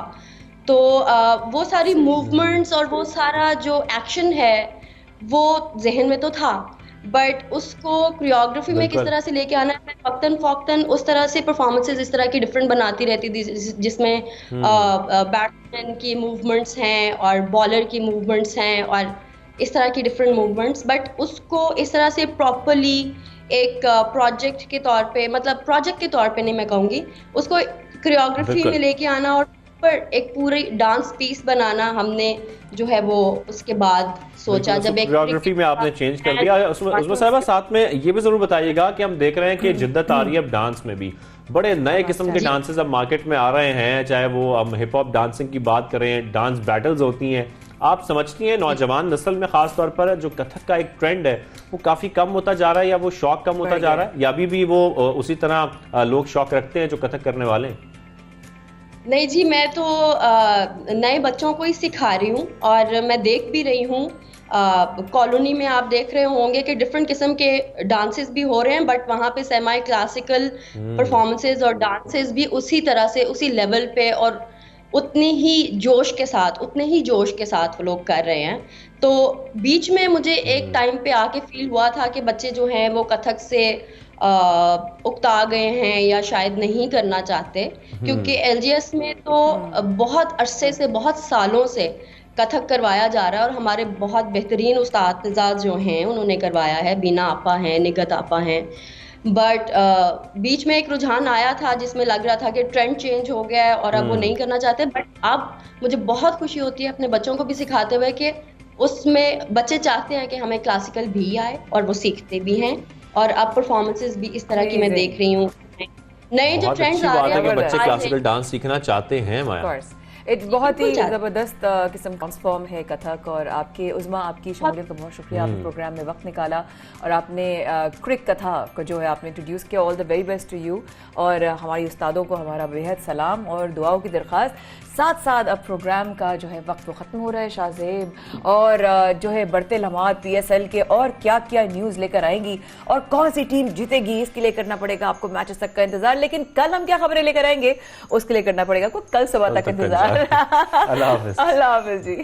तो वो सारी मूवमेंट्स और वो सारा जो एक्शन है वो जहन में तो था, बट उसको कोरियोग्राफी में किस तरह से लेके आना है, वक्तन फौक्तन उस तरह से परफॉर्मेंसेस इस तरह की डिफरेंट बनाती रहती थी, जिसमें बैट्समैन की मूवमेंट्स हैं और बॉलर की मूवमेंट्स हैं और इस तरह की डिफरेंट मूवमेंट्स। बट उसको इस तरह से प्रॉपरली एक प्रोजेक्ट के तौर पे, मतलब प्रोजेक्ट के तौर पे नहीं मैं कहूँगी, उसको कोरियोग्राफी में लेके आना और पर एक पूरी डांस पीस बनाना हमने जो है वो उसके बाद सोचा। जब एक कोरियोग्राफी में आपने चेंज कर दिया। उज़मा साहिबा, साथ में ये भी जरूर बताइएगा कि हम देख रहे हैं कि जिद्दत आ रही है अब डांस में भी, बड़े नए किस्म के डांसेस अब मार्केट में आ रहे हैं, चाहे वो हम हिप हॉप डांसिंग की बात करें, डांस बैटल्स होती हैं, आप समझती हैं नौजवान नस्ल में खास तौर पर जो कथक का एक ट्रेंड है वो काफी कम होता जा रहा है, या वो शौक कम होता जा रहा है, या अभी भी वो उसी तरह लोग शौक रखते हैं जो कथक करने वाले हैं? नहीं जी, मैं तो नए बच्चों को ही सिखा रही हूँ और मैं देख भी रही हूँ कॉलोनी में। आप देख रहे होंगे कि डिफरेंट किस्म के डांसेस भी हो रहे हैं, बट वहाँ पे सेमी क्लासिकल परफॉर्मेंसेस और डांसेस भी उसी तरह से उसी लेवल पे और उतने ही जोश के साथ वो लोग कर रहे हैं। तो बीच में मुझे एक टाइम पे आके फील हुआ था कि बच्चे जो हैं वो कथक से उकता गए हैं या शायद नहीं करना चाहते, क्योंकि एलजीएस में तो बहुत अरसे से, बहुत सालों से कथक करवाया जा रहा है और हमारे बहुत बेहतरीन उस्ताद जो हैं उन्होंने करवाया है, बीना आपा हैं, निगत आपा हैं। बट बीच में एक रुझान आया था जिसमें लग रहा था कि ट्रेंड चेंज हो गया है और अब वो नहीं करना चाहते। बट अब मुझे बहुत खुशी होती है अपने बच्चों को भी सिखाते हुए कि उसमें बच्चे चाहते हैं कि हमें क्लासिकल भी आए और वो सीखते भी हैं। और अब परफॉर्मेंसेस भी इस तरह की मैं देख रही हूँ, नए जो ट्रेंड्स आ रहे हैं। बच्चे क्लासिकल डांस सीखना चाहते हैं माया। बहुत ही ज़बरदस्त किस्म का फॉर्म है कथक, और आपके उज़्मा आपकी शमूलियत का बहुत शुक्रिया। आपने प्रोग्राम में वक्त निकाला और आपने क्रिक कथा को जो है आपने इंट्रोड्यूस किया। All the very best to you, और हमारी उस्तादों को हमारा बेहद सलाम और दुआओं की दरख्वास्त। साथ साथ अब प्रोग्राम का जो है वक्त वो ख़त्म हो रहा है शाहज़ेब, और जो है बढ़ते लम्हात PSL के और क्या क्या न्यूज़ लेकर आएंगी और कौन सी टीम जीतेगी इसके लिए करना पड़ेगा आपको मैचेस तक का इंतजार। लेकिन कल हम क्या खबरें लेकर आएंगे उसके लिए करना पड़ेगा आपको कल सुबह तक इंतजार। अल्लाह हाफ़िज़। अल्लाह हाफ़िज़ जी।